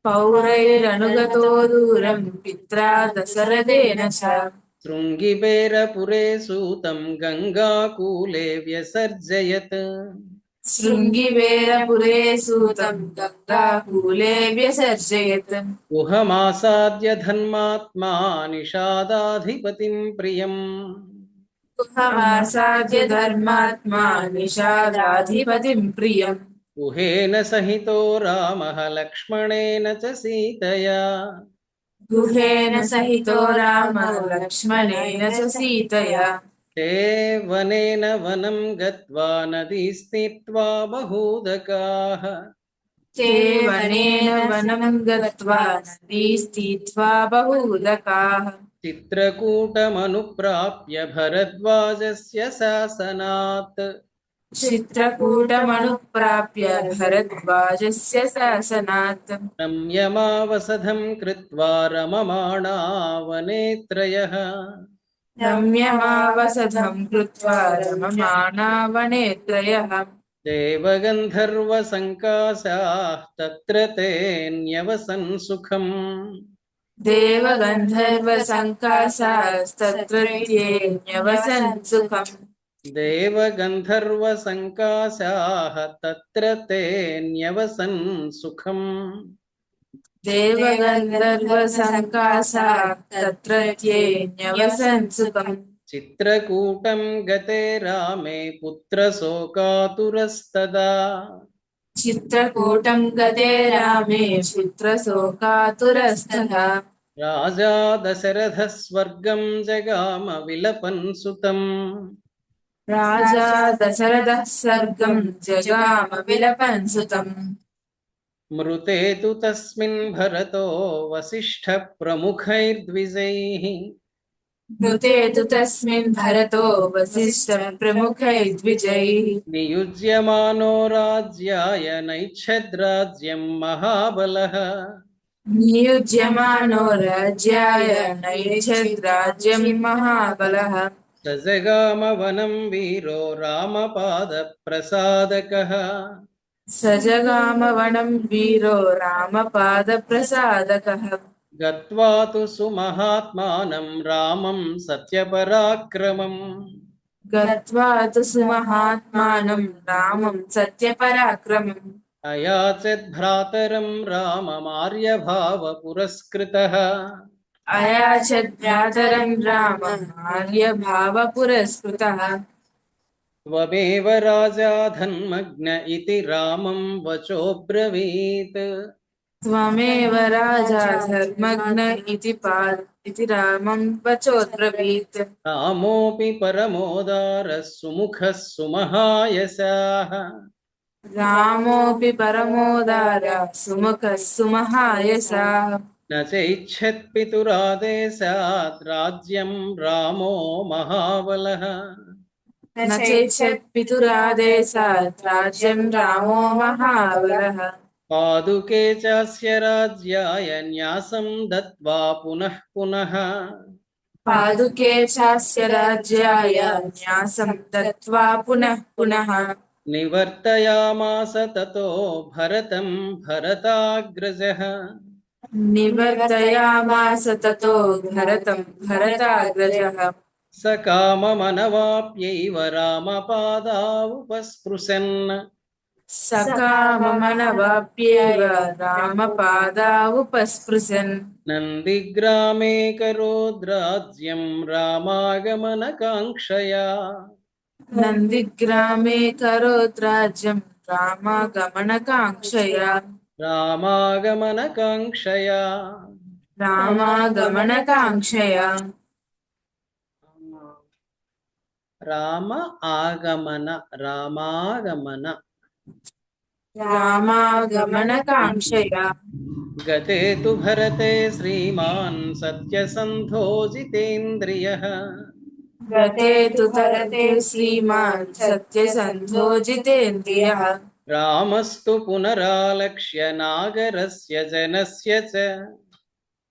पौरैरनुगतो दूरं पित्रा दशरथेन च शृङ्गिबेरपुरे सूतं गङ्गाकूले व्यसर्जयत् शृङ्गिवेरपुरे सूतं गङ्गाकूले व्यसर्जयत् गुहमासाद्य धर्मात्मा निषादाधिपतिं प्रियम् गुहमासाद्य धर्मात्मा निषादाधिपतिं प्रियम् गुहेन सहितो रामः लक्ष्मणेन च सीतया गुहेन सहितो राम लक्ष्मणेन च सीतया ते वनेन वनं गत्वा नदीस्थित्वा बहूदकाः ते वनेन वनं गत्वा नदी स्थित्वा बहूदकाः चित्रकूटमनुप्राप्य भरद्वाजस्य शासनात् चित्रकूटमनुप्राप्य भरद्वाजस्य शासनात् रम्यमावसधं कृत्वा रममाणा वने त्रयः रम्यमावसधं कृत्वा रममाणा वने त्रयः देवगन्धर्वसङ्काशाः तत्र ते न्यवसन् सुखम् देवगन्धर्वसङ्काशास्तत्र न्यवसन् सुखम् देवगन्धर्वसङ्काशाः तत्र ते न्यवसन् सुखम् देवगन्धर्वसङ्काशाः तत्र न्यवसन् सुखम् चित्रकूटं गते रामे पुत्रशोकातुरस्तदा चित्रकूटं गते रामे पुत्रशोकातुरस्तदा राजा दशरथः स्वर्गं जगाम विलपन् सुतम् राजा दशरथः स्वर्गं जगाम विलपन् सुतम् मृते तु तस्मिन् भरतो वसिष्ठप्रमुखैर्द्विजैः मृते तु तस्मिन् भरतो वसिष्ठप्रमुखैर्द्विजैः नियुज्यमानो राज्याय नैच्छद्राज्यं महाबलः नियुज्यमानो राज्याय नैच्छद्राज्यं महाबलः स जगाम वनं वीरो रामपादप्रसादकः स जगाम वनं वीरो रामपादप्रसादकः गत्वा तु सुमहात्मानं रामं सत्यपराक्रमम् गत्वा तु सुमहात्मानं रामं सत्यपराक्रमम् अयाचत् भ्रातरं राममार्यभावपुरस्कृतः अयाचत् भ्रातरं रामम् आर्यभावपुरस्कृतः त्वमेव राजा धन्मग्न इति रामं वचोब्रवीत् त्वमेव राजा धर्मज्ञ इति रामं वचोब्रवीत् रामोऽपि परमोदारः सुमुखः सुमहायशाः रामोऽपि परमोदारः सुमुखः सुमहायशाः न चैच्छत्पितुरादेशात् राज्यं रामो महाबलः न चैच्छत् पितुरादेशात् राज्यं रामो महाबलः पादुके चास्य राज्याय न्यासं दत्त्वा पुनः पुनः पादुके चास्य राज्याय न्यासं दत्त्वा पुनः पुनः निवर्तयामास ततो भरतं भरताग्रजः निवर्तयामास ततो भरतं भरताग्रजः स काममनवाप्यैव रामपादावुपस्पृशन् सकाममनवाप्यैव रामपादावुपस्पृशन् नन्दिग्रामे करोद्राज्यं रामागमनकाङ्क्षया नन्दिग्रामे करोद्राज्यं रामागमनकाङ्क्षया रामागमनकाङ्क्षया रामागमनकाङ्क्षया राम आगमन रामागमन रामागमनकाङ्क्षया गते तु भरते श्रीमान् सत्यसन्धो जितेन्द्रियः गते तु तरते श्रीमान् सत्यसन्धो जितेन्द्रियः रामस्तु पुनरालक्ष्य नागरस्य जनस्य च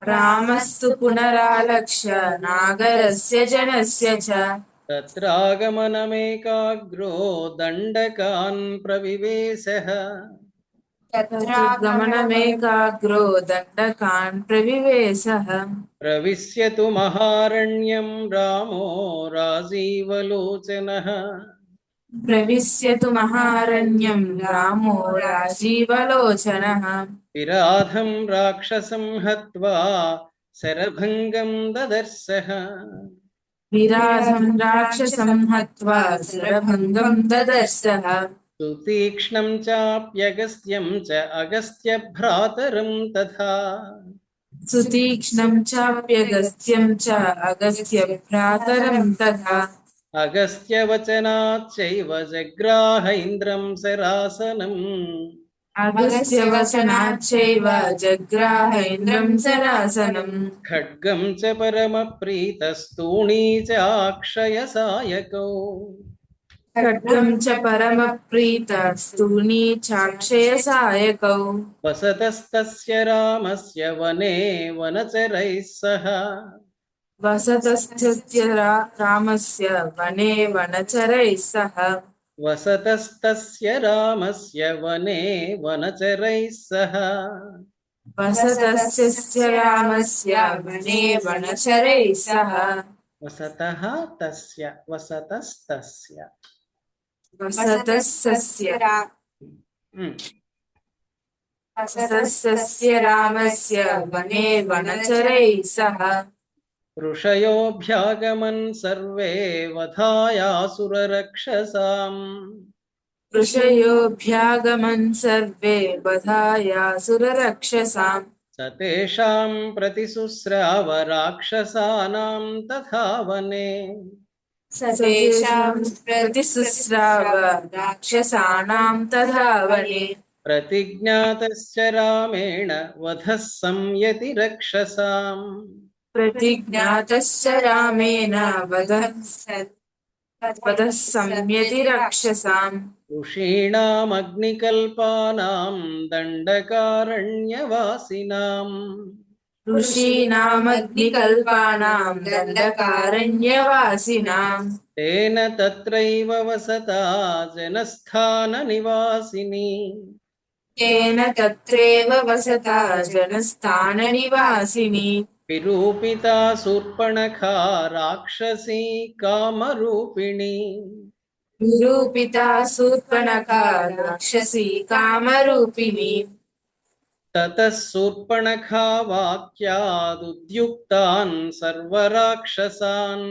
रामस्तु पुनरालक्ष्य नागरस्य जनस्य च तत्रागमनमेकाग्रो दण्डकान् प्रविवेशः तत्रागमनमेकाग्रो दण्डकान् प्रविवेशः प्रविश्य तु महारण्यं रामो राजीवलोचनः प्रविश्य तु महारण्यं रामो राजीवलोचनः विराधं राक्षसं हत्वा शरभङ्गं ददर्शः विराधं राक्षसं हत्वा शरभङ्गं ददर्शः सुतीक्ष्णं चाप्यगस्त्यं च अगस्त्यभ्रातरं तथा सुतीक्ष्णं चाप्यगस्त्यं च अगस्त्यभ्रातरं तथा अगस्त्यवचनाच्चैव जग्राहैन्द्रं सरासनम् अगस्त्यवचनाच्चैव जग्राहेन्द्रं सरासनम् खड्गं च परमप्रीतस्तूणी चाक्षयसायकौ खड्गं च परमप्रीतस्तूणी चाक्षयसायकौ वसतस्तस्य रामस्य वने वनचरैः सह वसतस्थ्य रामस्य वने वनचरैः सह वसतस्तस्य रामस्य वने वनचरैः सह वसतस्य रामस्य वने वनचरैः सह वसतः तस्य वसतस्तस्य वसतस्य हम्म। वसतस्य रामस्य वने वनचरैः सह ऋषयोऽभ्यागमन् सर्वे वधायासुररक्षसाम् ऋषयोऽभ्यागमन् सर्वे वधायासुररक्षसाम् स तेषां प्रतिशुश्राव राक्षसानां तथा वने स तेषां प्रतिशुश्राव राक्षसानां तथा वने प्रतिज्ञातस्य रामेण वधः संयति रक्षसाम् प्रतिज्ञातश्च रामेण वधः संयति रक्षसाम् ऋषीणामग्निकल्पानां दण्डकारण्यवासिनाम् ऋषीणामग्निकल्पानां दण्डकारण्यवासिनाम् तेन तत्रैव वसता जनस्थाननिवासिनी तेन तत्रैव वसता जनस्थाननिवासिनी विरूपिता शूर्पणखा राक्षसी कामरूपिणी निरूपिता शूर्पणखा राक्षसी कामरूपिणी ततः शूर्पणखा वाक्यादुद्युक्तान् सर्वराक्षसान्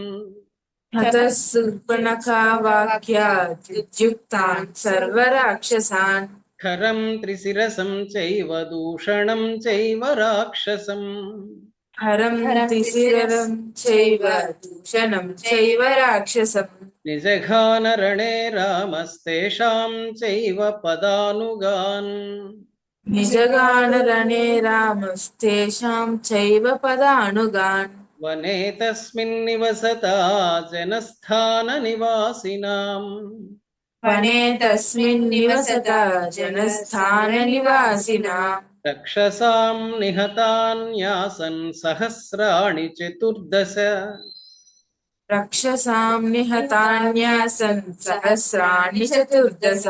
ततः शूर्पणखा वाक्याद्युक्तान् सर्वराक्षसान् खरं त्रिशिरसं चैव दूषणं चैव राक्षसम् हरं त्रिशिरं चैव दूषणं चैव राक्षसम् निजघानरणे रामस्तेषां चैव पदानुगान् निजगानरणे रामस्तेषां चैव पदानुगान् वने तस्मिन् निवसता जनस्थाननिवासिनाम् वने तस्मिन् निवसता जनस्थाननिवासिनाम् रक्षसां निहतान्यासन् सहस्राणि चतुर्दश रक्षसां निहतान्यासन् सहस्राणि चतुर्दश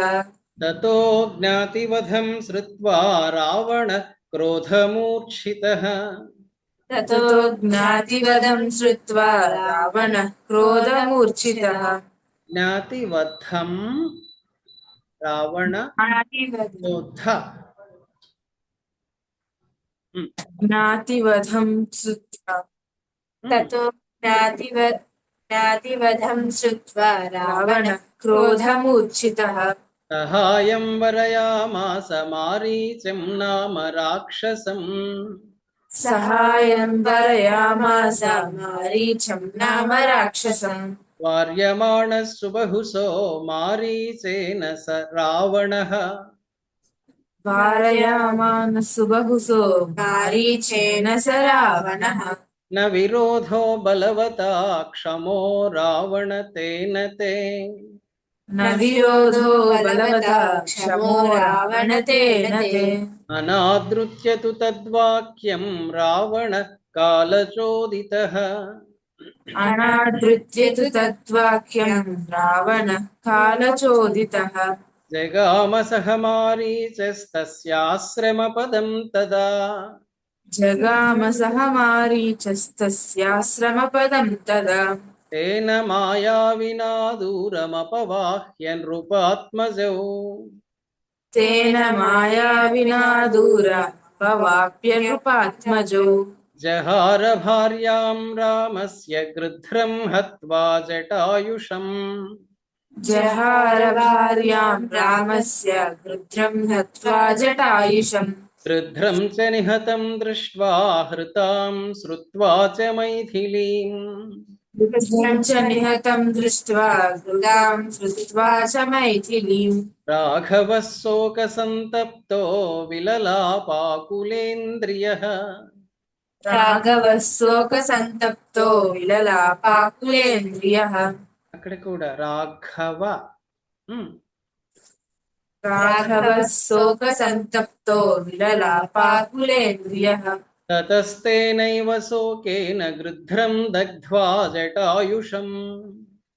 ततो ज्ञातिवधं श्रुत्वा रावणः क्रोधमूर्छितः ततो ज्ञातिवधं श्रुत्वा रावणः क्रोधमूर्छितः జ్ఞాతివధం రావణ క్రోధ ज्ञातिवधं श्रुत्वा ततो ज्ञातिवधं श्रुत्वा रावणः क्रोधमूर्छितः సహాయం వరయామాస మారీచం నామ రాక్షసం सहायं वरयामास मारीचं नाम राक्षसम् వార్యమాణः సుబహుశో మారీచేన స రావణः वारयामानः सुबहुसो मारीचेन स रावणः న విరోధో బలవతా క్షమో రావణ తేన తే न विरोधो बलवता क्षमो रावण तेन ते అనాదృత్య తు తద్వాక్యం రావణ కాలచోదితః अनादृत्य तु तद्वाक्यं रावणः कालचोदितः జగామ సహ మారీచస్తస్యాశ్రమపదం తదా जगाम सह मारीचस्तस्याश्रमपदं तदा తేన మాయావినా దూరమపవాహ్య నృపాత్మజౌ तेन मायाविना दूरमपवाप्य नृपात्मजो జహార భార్యాం రామస్య గృధ్రం హత్వా జటాయుషం जहार भार्यां रामस्य गृध्रं हत्वा जटायुषम् గృధ్రం చ నిహతం దృష్ట్వా హృతాం శ్రుత్వా చ మైథిలీం गृध्रं च निहतं दृष्ट्वा गृगां श्रुत्वा च मैथिलीम् రాఘవः శోకసంతప్తో విలలాపాకులేంద్రియః राघवः शोकसन्तप्तो विललापाकुलेन्द्रियः అక్కడ కూడా రాఘవ राघवः शोकसन्तप्तो विललापाकुलेन्द्रियः తతస్తేనైవ శోకేన గృధ్రం దగ్ధ్వా జటాయుషం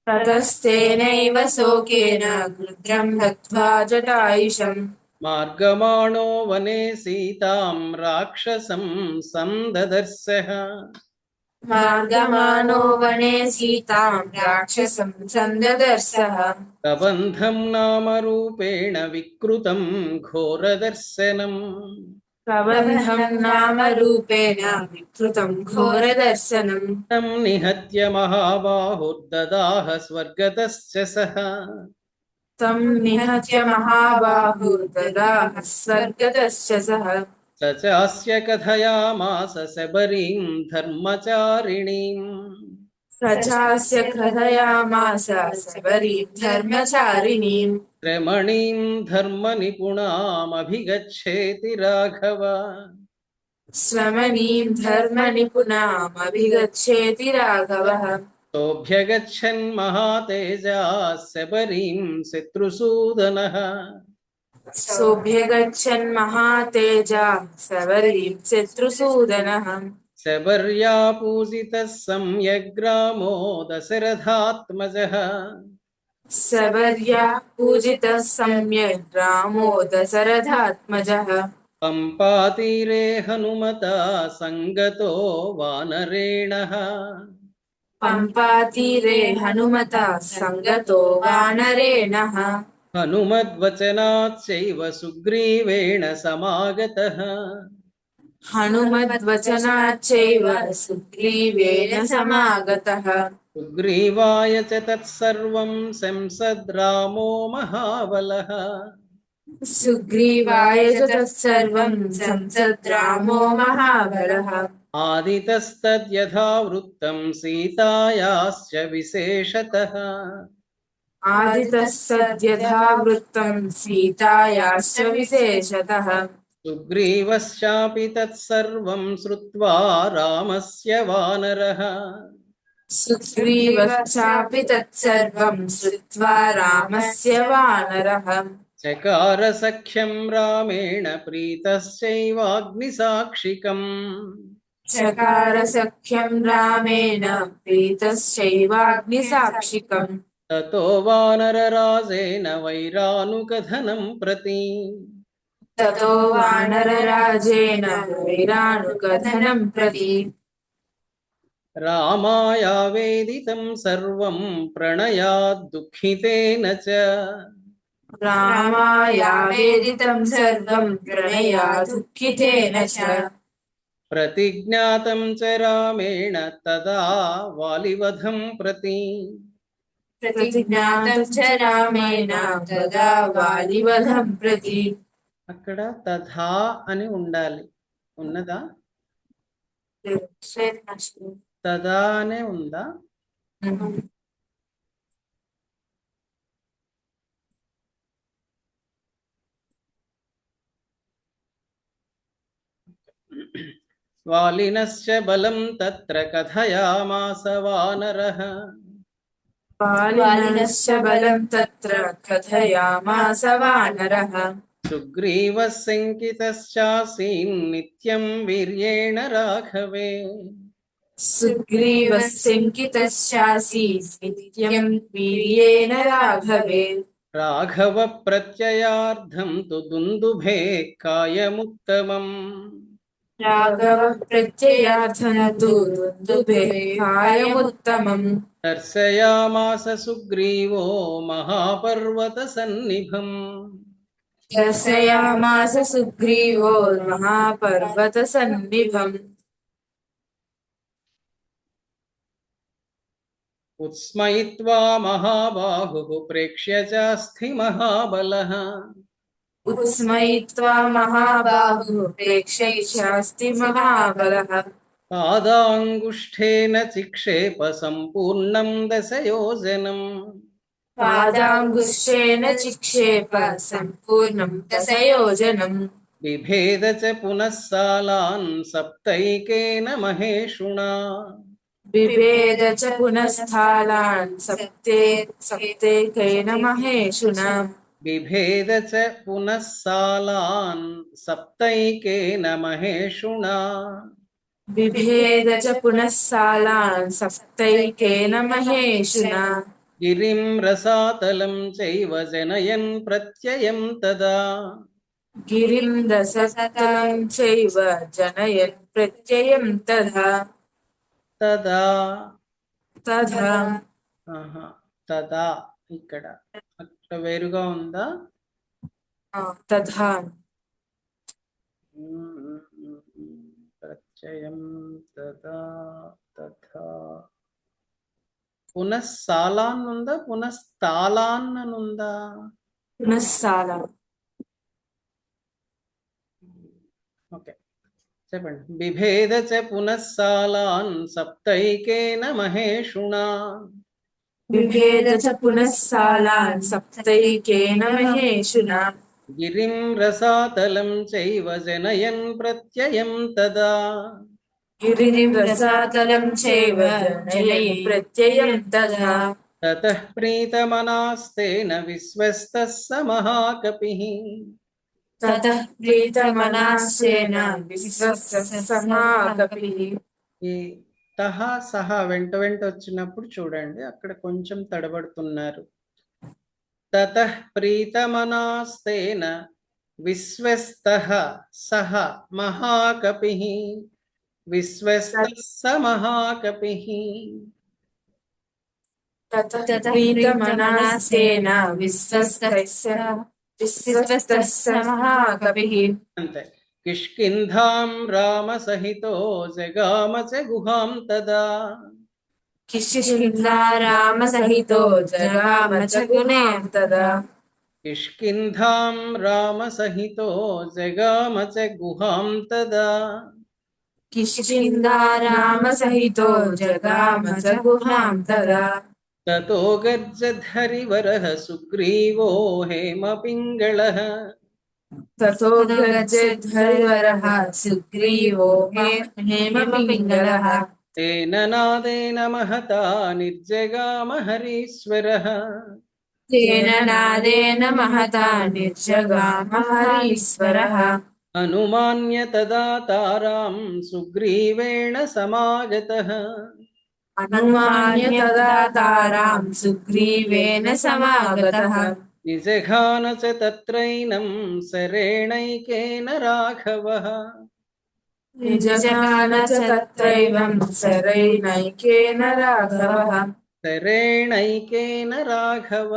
ततस्तेनैव शोकेन गृध्रं हत्वा जटायुषम् మార్గమాణో వనే సీతాం రాక్షసం సందదర్శః मार्गमानो वने सीतां राक्षसं सन्ददर्शः కబంధం నామ రూపేణ వికృతం ఘోరదర్శనం प्रबन्धं नाम रूपेण विकृतं घोरदर्शनम् తం నిహత్య మహాబాహుర్దదాహ స్వర్గతశ్చ సహ तं निहत्य महाबाहुर्ददाह स्वर्गतश्च सः స చాస్య కథయామాస శబరీం ధర్మచారిణీం स चास्य कथयामास शबरीं धर्मचारिणीम् రమణీం ధర్మనిపుణామభిగచ్ఛేతి రాఘవ श्रमणीं धर्मनिपुणामभिगच्छेति राघवः తోభ్యగచ్చన్ మహాతేజా శబరీం శత్రుసూదనః सोऽभ्यगच्छन् महातेजा शबरीं शत्रुसूदनः శబర్యా పూజితः సమ్యగ్రామో దశరథాత్మజः शबर्या पूजितः सम्यक् रामो दशरथात्मजः పంపాతీరే హనుమతా సంగతో వానరేణః पम्पातीरे हनुमता सङ्गतो वानरेणः హనుమద్వచనాచ్చైవ సుగ్రీవేణ సమాగతః हनुमद्वचनाच्चैव सुग्रीवेण समागतः సుగ్రీవాయ చ తత్సర్వం సంసద్రామో మహాబలః सुग्रीवाय च तत्सर्वं संसद् रामो महाबलः ఆదితస్తద్యథావృత్తం సీతాయాశ్చ విశేషతః आदितः सद्यथा वृत्तं सीतायाश्च विशेषतः సుగ్రీవశ్చాపి తత్సర్వం శ్రుత్వా రామస్య వానరః सुग्रीवश्चापि तत्सर्वं श्रुत्वा रामस्य वानरः చకార సఖ్యం రామేణ ప్రీతశ్చైవాగ్నిసాక్షికम् चकार सख्यं रामेण प्रीतश्चैवाग्निसाक्षिकम् తతో వానరరాజేన వైరానుకథనం ప్రతి ततो वानरराजेन वैरानुकथनं प्रति రామాయావేదితం సర్వం ప్రణయాద్ దుఃఖితేన చ రామాయావేదితం సర్వం ప్రణయా దుఃఖితేన చ ప్రతిజ్ఞాతం చ రామేణ తదా వాలివధం ప్రతి ప్రతిజ్ఞాతం చ రామేణ తదా వాలివధం ప్రతి. అక్కడ తథా అని ఉండాలి. ఉన్నదా? తదా అనే ఉందా? వాలినశ్చ బలం తత్ర కథయామాస వానరః వాలినశ్చ బలం తత్ర కథయామాస వానరః సుగ్రీవः శంకితశ్చాసీన్ నిత్యం వీర్యేణ రాఘవే సుగ్రీవः శంకితశ్చాసీత్ నిత్యం వీర్యేణ రాఘవే రాఘవ ప్రత్యయార్థం తు దుందుభే కాయముత్తమం రాఘవ ప్రత్యయార్థం తు దుందుభే కాయముత్తమం దర్శయామాస సుగ్రీవో మహాపర్వత సన్నిభం దర్శయామాస సుగ్రీవో మహాపర్వత సన్నిభం ఉత్స్మయిత్వా మహాబాహుః ప్రేక్ష్య చాస్థి మహాబలః ఉత్స్మయిత్వా మహాబాహుః ప్రేక్షయిష్యాస్తి మహాబలః పాదాంగుష్ఠేన చిక్షేప సంపూర్ణం దశయోజనం పాదాంగుష్ఠేన చిక్షేప సంపూర్ణం దశయోజనం బిభేద చ పునః సాలాన్ సప్తైకేన మహేషుణా బిభేద చ పునఃస్థాలాన్ సప్తైకేన మహేషునా బిభేద చ పునః సాలాన్ సప్తైకేన మహేషుణా బిభేద చ పునఃసాలాన్ సప్తైకేన మహేషునా గిరిం రసాతలం చైవ జనయన్ ప్రత్యయం తదా గిరిం రసతలం చైవ జనయన్ ప్రత్యయం తదా తదా తదా తదా ఇక్కడ అక్కడ వేరుగా ఉందా? తదా ప్రత్యయం తదా తథా పునఃసాలాన్ ఉందా పునఃస్థాలాన్ అని ఉందా? పునఃసాలా. ఓకే చెప్పండి. బిభేద చ పునఃసాలాన్ సప్తైకేన మహేషుణా బిభేద చ పునఃసాలాన్ సప్తైకేన మహేషునా గిరిం రసాతలం చైవ జనయన్ ప్రత్యయం తదా గిరిం రసాతలం చైవ జనయన్ ప్రత్యయం తదా తతః ప్రీతమనాస్తేన విశ్వస్తః స మహాకపిః తతః ప్రీతమనాస్సేన విశ్వస్తః స మహాకపిః. ఈ తహ సహ వెంట వెంట వచ్చినప్పుడు చూడండి అక్కడ కొంచెం తడబడుతున్నారు. తతః ప్రీతమనాస్తేన విశ్వస్తః సహ మహాకపిః విశ్వస్తః స మహాకపిః తతః ప్రీతమనాస్సేన విశ్వస్తః స మహాకపిః. అంతే. కిష్కింధాం రామ సహితో జగామ చ గుహాం తదా కిష్కింధా రామ సహితో జగామ చ గుహాం తదా కిష్కింధాం రామ సహితో జగామ చ గుహాం తదా కిష్కింధా రామ సహితో జగామ చ గుహాం తదా తతో గర్జద్ధరివరః సుగ్రీవో హేమపింగళః తతో గర్జద్ధరివరః సుగ్రీవో హేమపింగళః తేన నాదేన మహతా నిర్జగామ హరీశ్వరః తేన నాదేన మహతా నిర్జగామ హరీశ్వరః అనుమాన్య తదా తారాం సుగ్రీవేణ సమాగతః అనుమాన్య తదా తారాం సుగ్రీవేణ సమాగతః నిజఘాన చ తత్రైనం శరేణైకేన రాఘవః निजहान च तत्रैवं शरैर्नैकेन राघवः शरेणैकेन राघव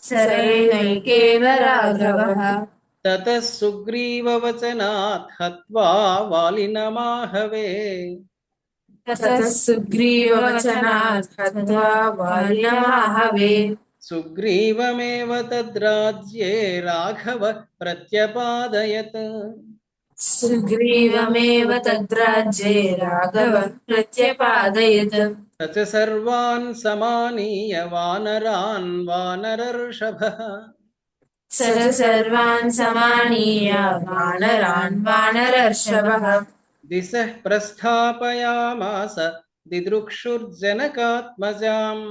शरैर्नैकेन राघवः ततः सुग्रीववचनात् हत्वा वालिनमाहवे ततः सुग्रीववचनात् हत्वा वालिनमाहवे सुग्रीवमेव तद्राज्ये राघव प्रत्यपादयत् सुग्रीवमेव तद्राज्ये राघवः प्रत्यपादयत् स च सर्वान् समानीय वानरान् वानरर्षभः स च सर्वान् समानीय वानरान् वानरर्षभः दिशः प्रस्थापयामास दिदृक्षुर्जनकात्मजाम्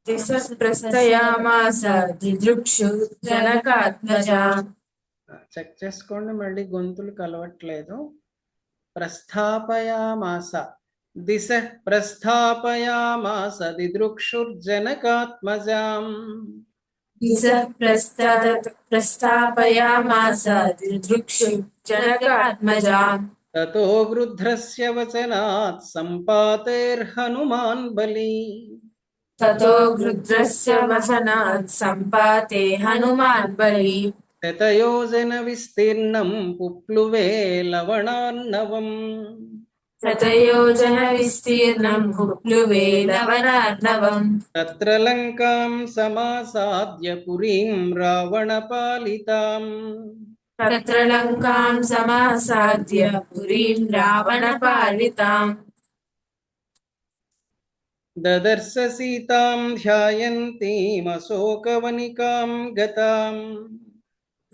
दिशः प्रस्थयामास दिदृक्षु जनकात्मजाम् చెక్ చేసుకోండి మళ్ళీ గొంతులు కలవట్లేదు ప్రస్థాపయామాస దిశ ప్రస్థాపయామాస దిదృక్షుర్జనకాత్మజాం दिशः प्रस्थापयामास दिदृक्षु जनकात्मजाम् ततो गृध्रस्य वचनात् सम्पातेर्हनुमान् बली ततो गृध्रस्य वचनात् सम्पाते हनुमान् बली शतयोजन विस्तीर्णं पुप्लुवे लवणार्णवम् शतयोजन विस्तीर्णं पुप्लुवे लवणार्णवम् तत्र लङ्कां समासाद्य पुरीं रावणपालिताम् तत्र लङ्कां समासाद्य पुरीं रावणपालिताम् ददर्श सीतां ध्यायन्तीमशोकवनिकां गताम्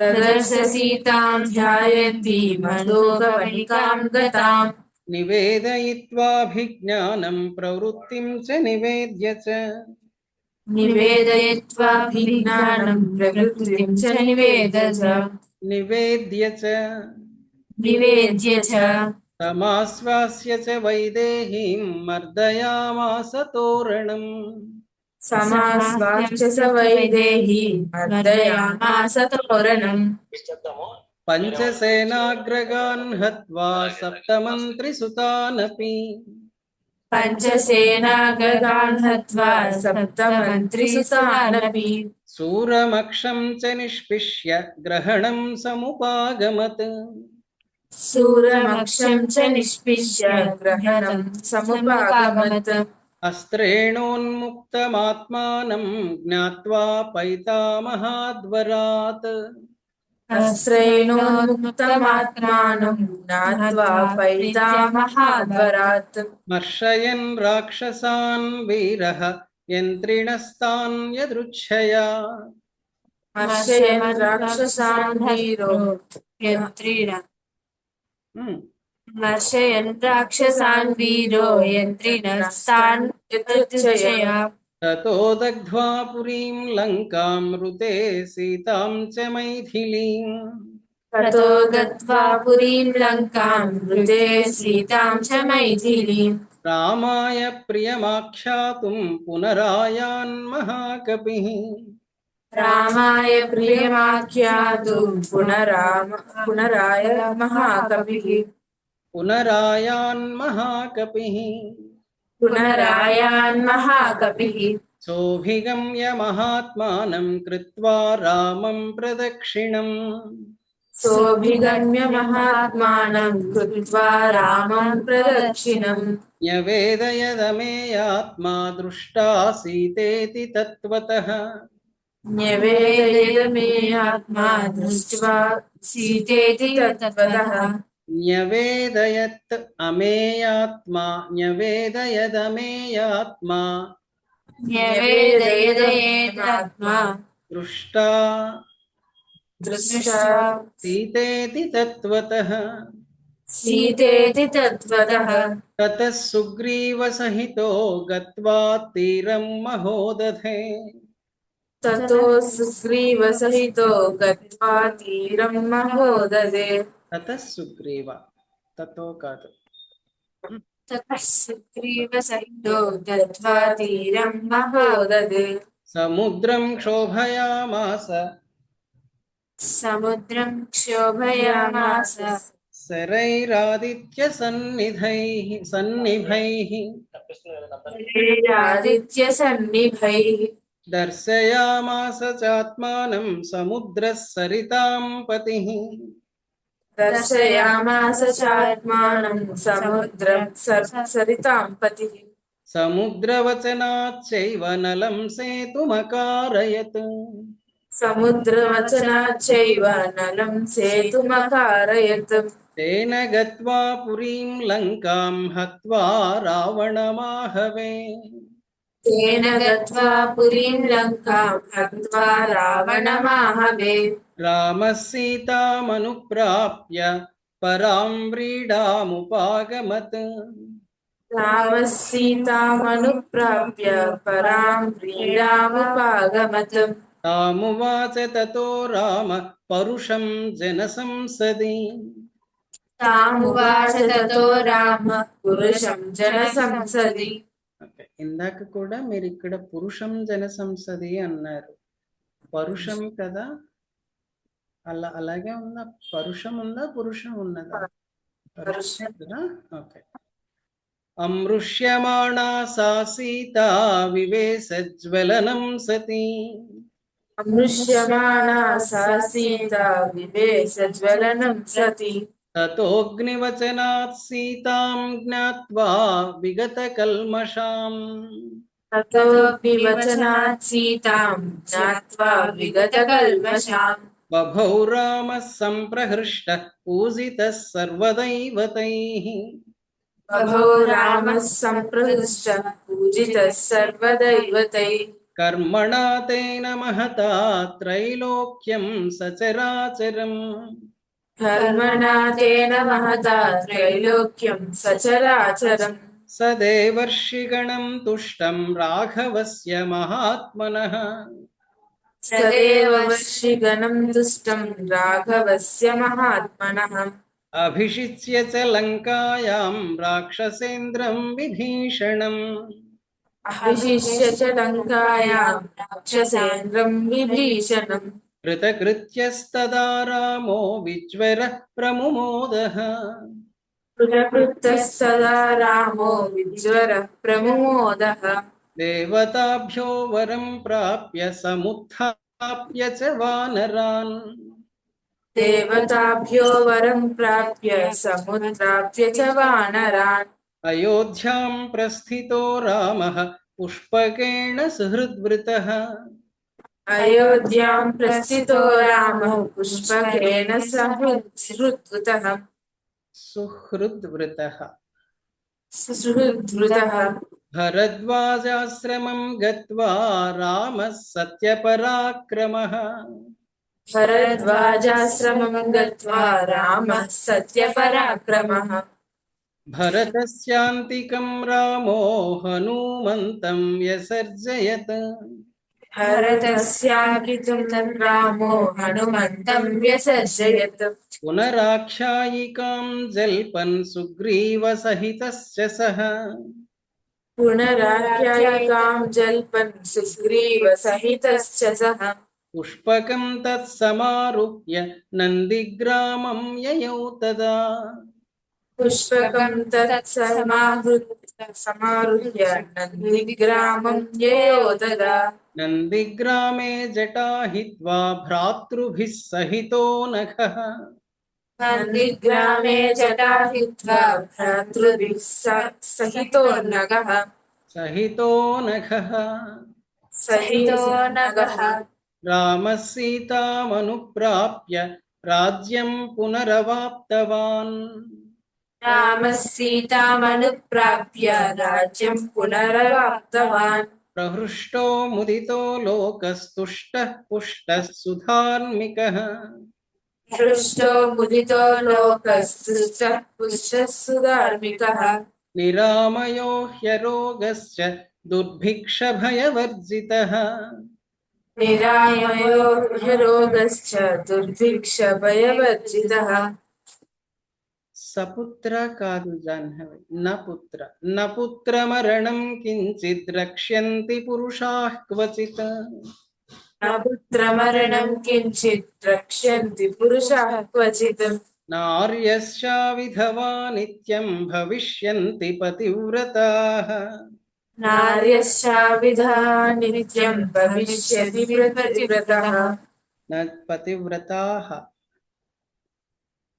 ददर्श सीतां ध्यायन्तीमशोकवनिकां गताम् निवेदयित्वाभिज्ञानं प्रवृत्तिं च निवेद्य च निवेदयित्वाभिज्ञानं प्रवृत्तिं च निवेद्य च समाश्वास्य च वैदेहीं मर्दयामास तोरणम् समाश्वास्य स वैदेही मर्दयामास तोरणम् पञ्चसेनाग्रगान् हत्वा सप्तमन्त्रिसुतानपि पञ्चसेनागगान् हत्वा सप्तमन्त्रिसुतानपि सूरमक्षं च निष्पिष्य ग्रहणं समुपागमत् सूरमक्षं च निष्पिष्य ग्रहणं समुपागमत् अस्त्रेणोन्मुक्तमात्मानं ज्ञात्वा पैतामहाद्वरात् अस्त्रेणोन्मुक्तमात्मानं ज्ञात्वा पैतामहाद्वरात् मर्शयन् राक्षसान् वीरः यन्त्रिणस्तान् यदृच्छया मर्शयन् राक्षसान् वीरो यन्त्रिण मर्शयन् राक्षसान् वीरो यन्त्रिणस्तान् यदृच्छया ततो दग्ध्वा पुरीं लङ्कां ऋते सीतां च मैथिलीम् ततो गत्वा पुरीं लङ्कां ऋते सीतां च मैथिलीम् रामाय प्रियमाख्यातुं पुनरायान् महाकपिः रामाय प्रियमाख्यातुं पुनराय महाकपिः पुनरायान् महाकपिः पुनरायान् महाकपिः सोऽभिगम्य महात्मानं कृत्वा रामं प्रदक्षिणम् सोऽभिगम्य महात्मानं कृत्वा रामं प्रदक्षिणम् न्यवेदयदमेयात्मा दृष्टा सीतेति तत्त्वतः न्यवेदयमेयात्मा दृष्ट्वा सीतेति तत्त्वतः न्यवेदयत् अमेयात्मा न्यवेदयदमेयात्मा न्यवेदयेदात्मा दृष्टा सीतेति तत्त्वतः सीतेति तत्त्वतः ततः सुग्रीवसहितो गत्वा तीरं महोदधे ततो सुग्रीवसहितो गत्वा तीरं महोदधे ततः सुग्रीव ततो काదు ततः सुग्रीवसहितो गत्वा तीरं महोदधे समुद्रं क्षोभयामास समुद्रं क्षोभयामास सन्निभैः आदित्यसन्निभैः दर्शयामास चात्मानं समुद्रः सरितां पतिः दर्शयामास चात्मानं समुद्रं सरितां पतिः समुद्रवचनाच्चैव नलं सेतुमकारयत् समुद्रवचनाच्चैव नलं सेतुमकारयत् तेन गत्वा पुरीं लङ्कां हत्वा रावणमाहवे तेन गत्वा पुरीं लङ्कां हत्वा रावणमाहवे रामः सीतामनुप्राप्य परां व्रीडामुपागमत् रामः सीतामनुप्राप्य परां व्रीडामुपागमत् तामुवाच ततो राम परुषं जनसंसदि तामुवाच ततो रामः पुरुषं जनसंसदि ఇందాక కూడా మీరు ఇక్కడ పురుషం జన సంసది అన్నారు పరుషం కదా అలాగే ఉందా పరుషం ఉందా పురుషం ఉన్నదా పరుషం కదా ఓకే అమృష్యమాణా సా సీతా వివేశజ్వలనం సతి अमृष्यमाणा सा सीता विवेशज्वलनं सति ततोऽग्निवचनात् सीतां ज्ञात्वा विगतकल्मषाम् ततोऽग्निवचनात् सीतां ज्ञात्वा विगतकल्मषाम् बभौ रामः सम्प्रहृष्टः पूजितः सर्वदैवतैः बभौ रामः सम्प्रहृष्टः पूजितः सर्वदैवतैः कर्मणा तेन महता त्रैलोक्यं सचराचरम् कर्मणा तेन महता त्रैलोक्यं सचराचरम् स देवर्षिगणं तुष्टं राघवस्य महात्मनः सदेवर्षिगणं तुष्टं राघवस्य महात्मनः अभिषिच्य च लङ्कायां राक्षसेन्द्रं विभीषणम् अभिषिच्य च लङ्कायां राक्षसेन्द्रं विभीषणम् कृतकृत्यस्तदा रामो विज्वरः प्रमुमोदः कृतकृत्यस्तदा रामो विज्वरः प्रमुमोदः देवताभ्यो वरं प्राप्य समुत्थाप्य च वानरान् देवताभ्यो वरं प्राप्य समुत्थाप्य च वानरान् अयोध्यां प्रस्थितो रामः पुष्पकेण सुहृद्वृतः अयोध्यां प्रस्थितो रामः पुष्पकेन सुहृद्वृतः भरद्वाजाश्रमं गत्वा रामः सत्यपराक्रमः भरद्वाजाश्रमं गत्वा रामः सत्यपराक्रमः भरतस्यान्तिकं रामो हनूमन्तं व्यसर्जयत् भरतस्यान्तिकं रामो हनुमन्तं व्यसर्जयत् पुनराख्यायिकां जल्पन् सुग्रीवसहितस्य सः पुनराख्यायिकां जल्पन् सुग्रीवसहितश्च सः पुष्पकं तत्समारुह्य नन्दिग्रामं ययौ तदा पुष्पकं तत्समारुह्य नन्दिग्रामं ययौ तदा नन्दिग्रामे जटाहित्वा भ्रातृभिः सहितो नखः नन्दिग्रामे जटाहित्वा भ्रातृभिः सहितो नगः रामः सीतामनुप्राप्य राज्यं पुनरवाप्तवान् रामः सीतामनुप्राप्य राज्यं पुनरवाप्तवान् प्रहृष्टो मुदितो लोकस्तुष्टः पुष्टः सुधार्मिकः हृष्टो मुदितो लोकस्तुष्टः पुष्टः सुधार्मिकः निरामयो ह्यरोगश्च दुर्भिक्षभयवर्जितः निरामयो ह्यरोगश्च दुर्भिक्षभयवर्जितः सपुत्र कादु जाह्नवी न पुत्र मरणं किंचित् रक्ष्यन्ति पुरुषाः क्वचित् न पुत्रमरणं किंचित् रक्ष्यन्ति पुरुषाः क्वचित् नार्यश्चा विधवा नित्यं भविष्यन्ति पतिव्रताः नार्यश्चाविधा नित्यं भविष्यति पतिव्रतः न पतिव्रताः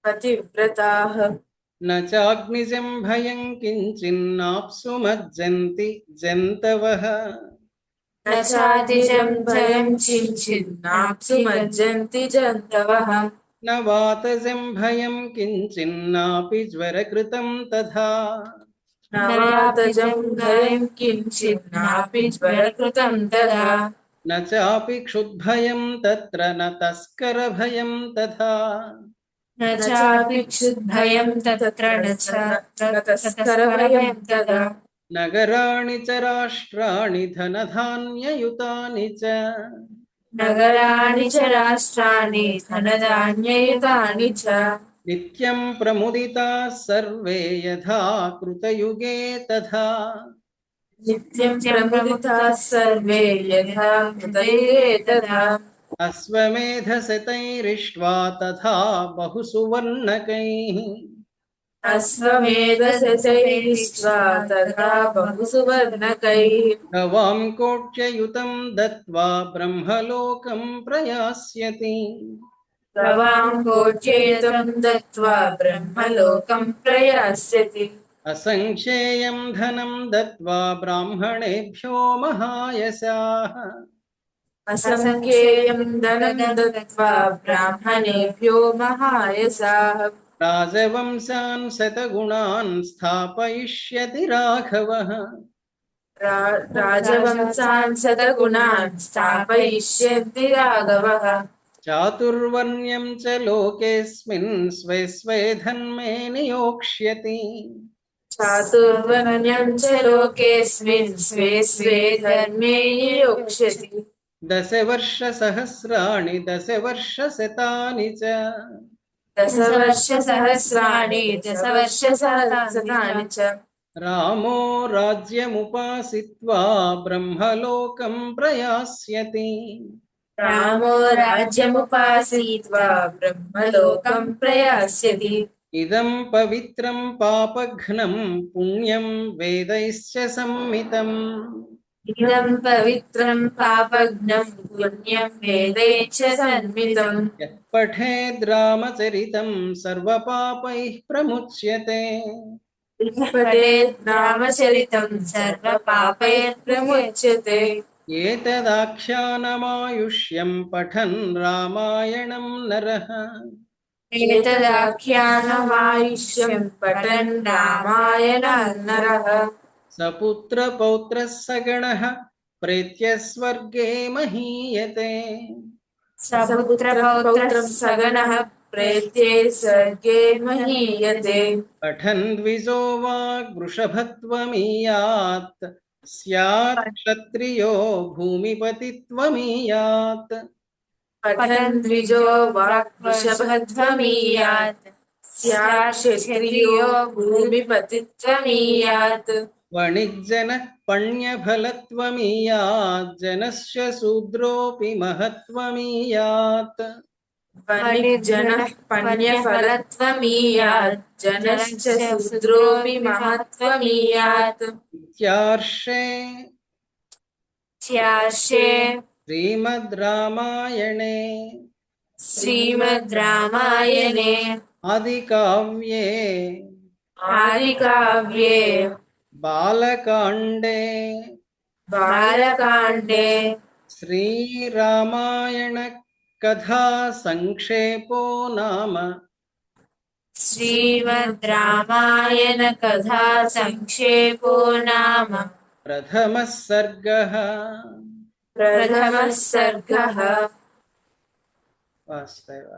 पतिव्रताः न चाग्निजं भयं किञ्चिन्नाप्सु मज्जन्ति जन्तवः न चातिजं भयं किञ्चिन्नाप्सु मज्जन्ति जन्तवः न वातजं भयं किञ्चिन्नापि ज्वरकृतं तथा न वातजं भयं किञ्चिन्नापि ज्वरकृतं तथा न चापि क्षुद्भयं तत्र न तस्करभयं तथा न चापि क्षुद्भयं तत्र न च तस्करभयं तथा नगराणि च राष्ट्राणि धनधान्ययुतानि च नगराणि च राष्ट्राणि धनधान्ययुतानि च नित्यं प्रमुदिताः सर्वे यथा कृतयुगे तथा नित्यं प्रमुदिताः सर्वे यथा कृतयुगे तथा अश्वमेधशतैरिष्ट्वा तथा बहुसुवर्णकैः अश्वमेधशतैरिष्ट्वा तथा बहुसुवर्णकैः गवां कोट्ययुतं दत्त्वा ब्रह्मलोकं प्रयास्यति गवां कोट्ययुतं दत्त्वा ब्रह्मलोकं प्रयास्यति असङ्ख्येयं धनं दत्त्वा ब्राह्मणेभ्यो महायशाः असङ्ख्येयं धनं दत्त्वा ब्राह्मणेभ्यो महायशाः राजवंशान् शतगुणान् स्थापयिष्यति राघवः राजवंशान् शतगुणान् स्थापयिष्यति राघवः चातुर्वर्ण्यं च लोकेऽस्मिन् स्वे स्वे धन्मे नियोक्ष्यति चातुर्वर्ण्यं च लोकेऽस्मिन् स्वे स्वे धर्मे नियोक्ष्यति दशवर्षसहस्राणि दशवर्षशतानि च दशवर्षसहस्राणि दशवर्षसहस्राणि च रामो राज्यमुपासित्वा ब्रह्मलोकं प्रयास्यति रामो राज्यमुपासीत्वा ब्रह्मलोकं प्रयास्यति इदं पवित्रं पापघ्नं पुण्यं वेदैश्च सम्मितम् इदं पवित्रं पापघ्नं पुण्यं वेदैश्च सन्मितम् यः पठेद् रामचरितं सर्वपापैः प्रमुच्यते पठेत् रामचरितं सर्वपापैर्प्रमुच्यते एतदाख्यानमायुष्यं पठन् रामायणं नरः एतदाख्यानमायुष्यं पठन् रामायणं नरः सपुत्रपौत्रः सगणः प्रेत्य स्वर्गे महीयते सपुत्रपौत्रः सगणः प्रेत्ये स्वर्गे महीयते पठन् द्विजो वाग्वृषभत्वमीयात् स्यात् क्षत्रियो भूमिपतित्वमीयात् पठन् द्विजो वाक्वृषभध्वमीयात् स्यात् क्षत्रियो भूमिपतित्वमीयात् वणिज्जनः पण्यफलत्वमीयात् जनश्च शूद्रोऽपि महत्वमीयात् वणिज्जनः पण्यफलत्वमीयात् जनश्च शूद्रोऽपि महत्वमीयात् इत्यार्षे श्रीमद् रामायणे श्रीमद् रामायणे आदिकाव्ये आदिकाव्ये बालकाण्डे बालकाण्डे श्रीरामायण कथा संक्षेपो नाम श्रीमद् रामायण कथा संक्षेपो नाम प्रथमः सर्गः प्रथमः सर्गः वास्तव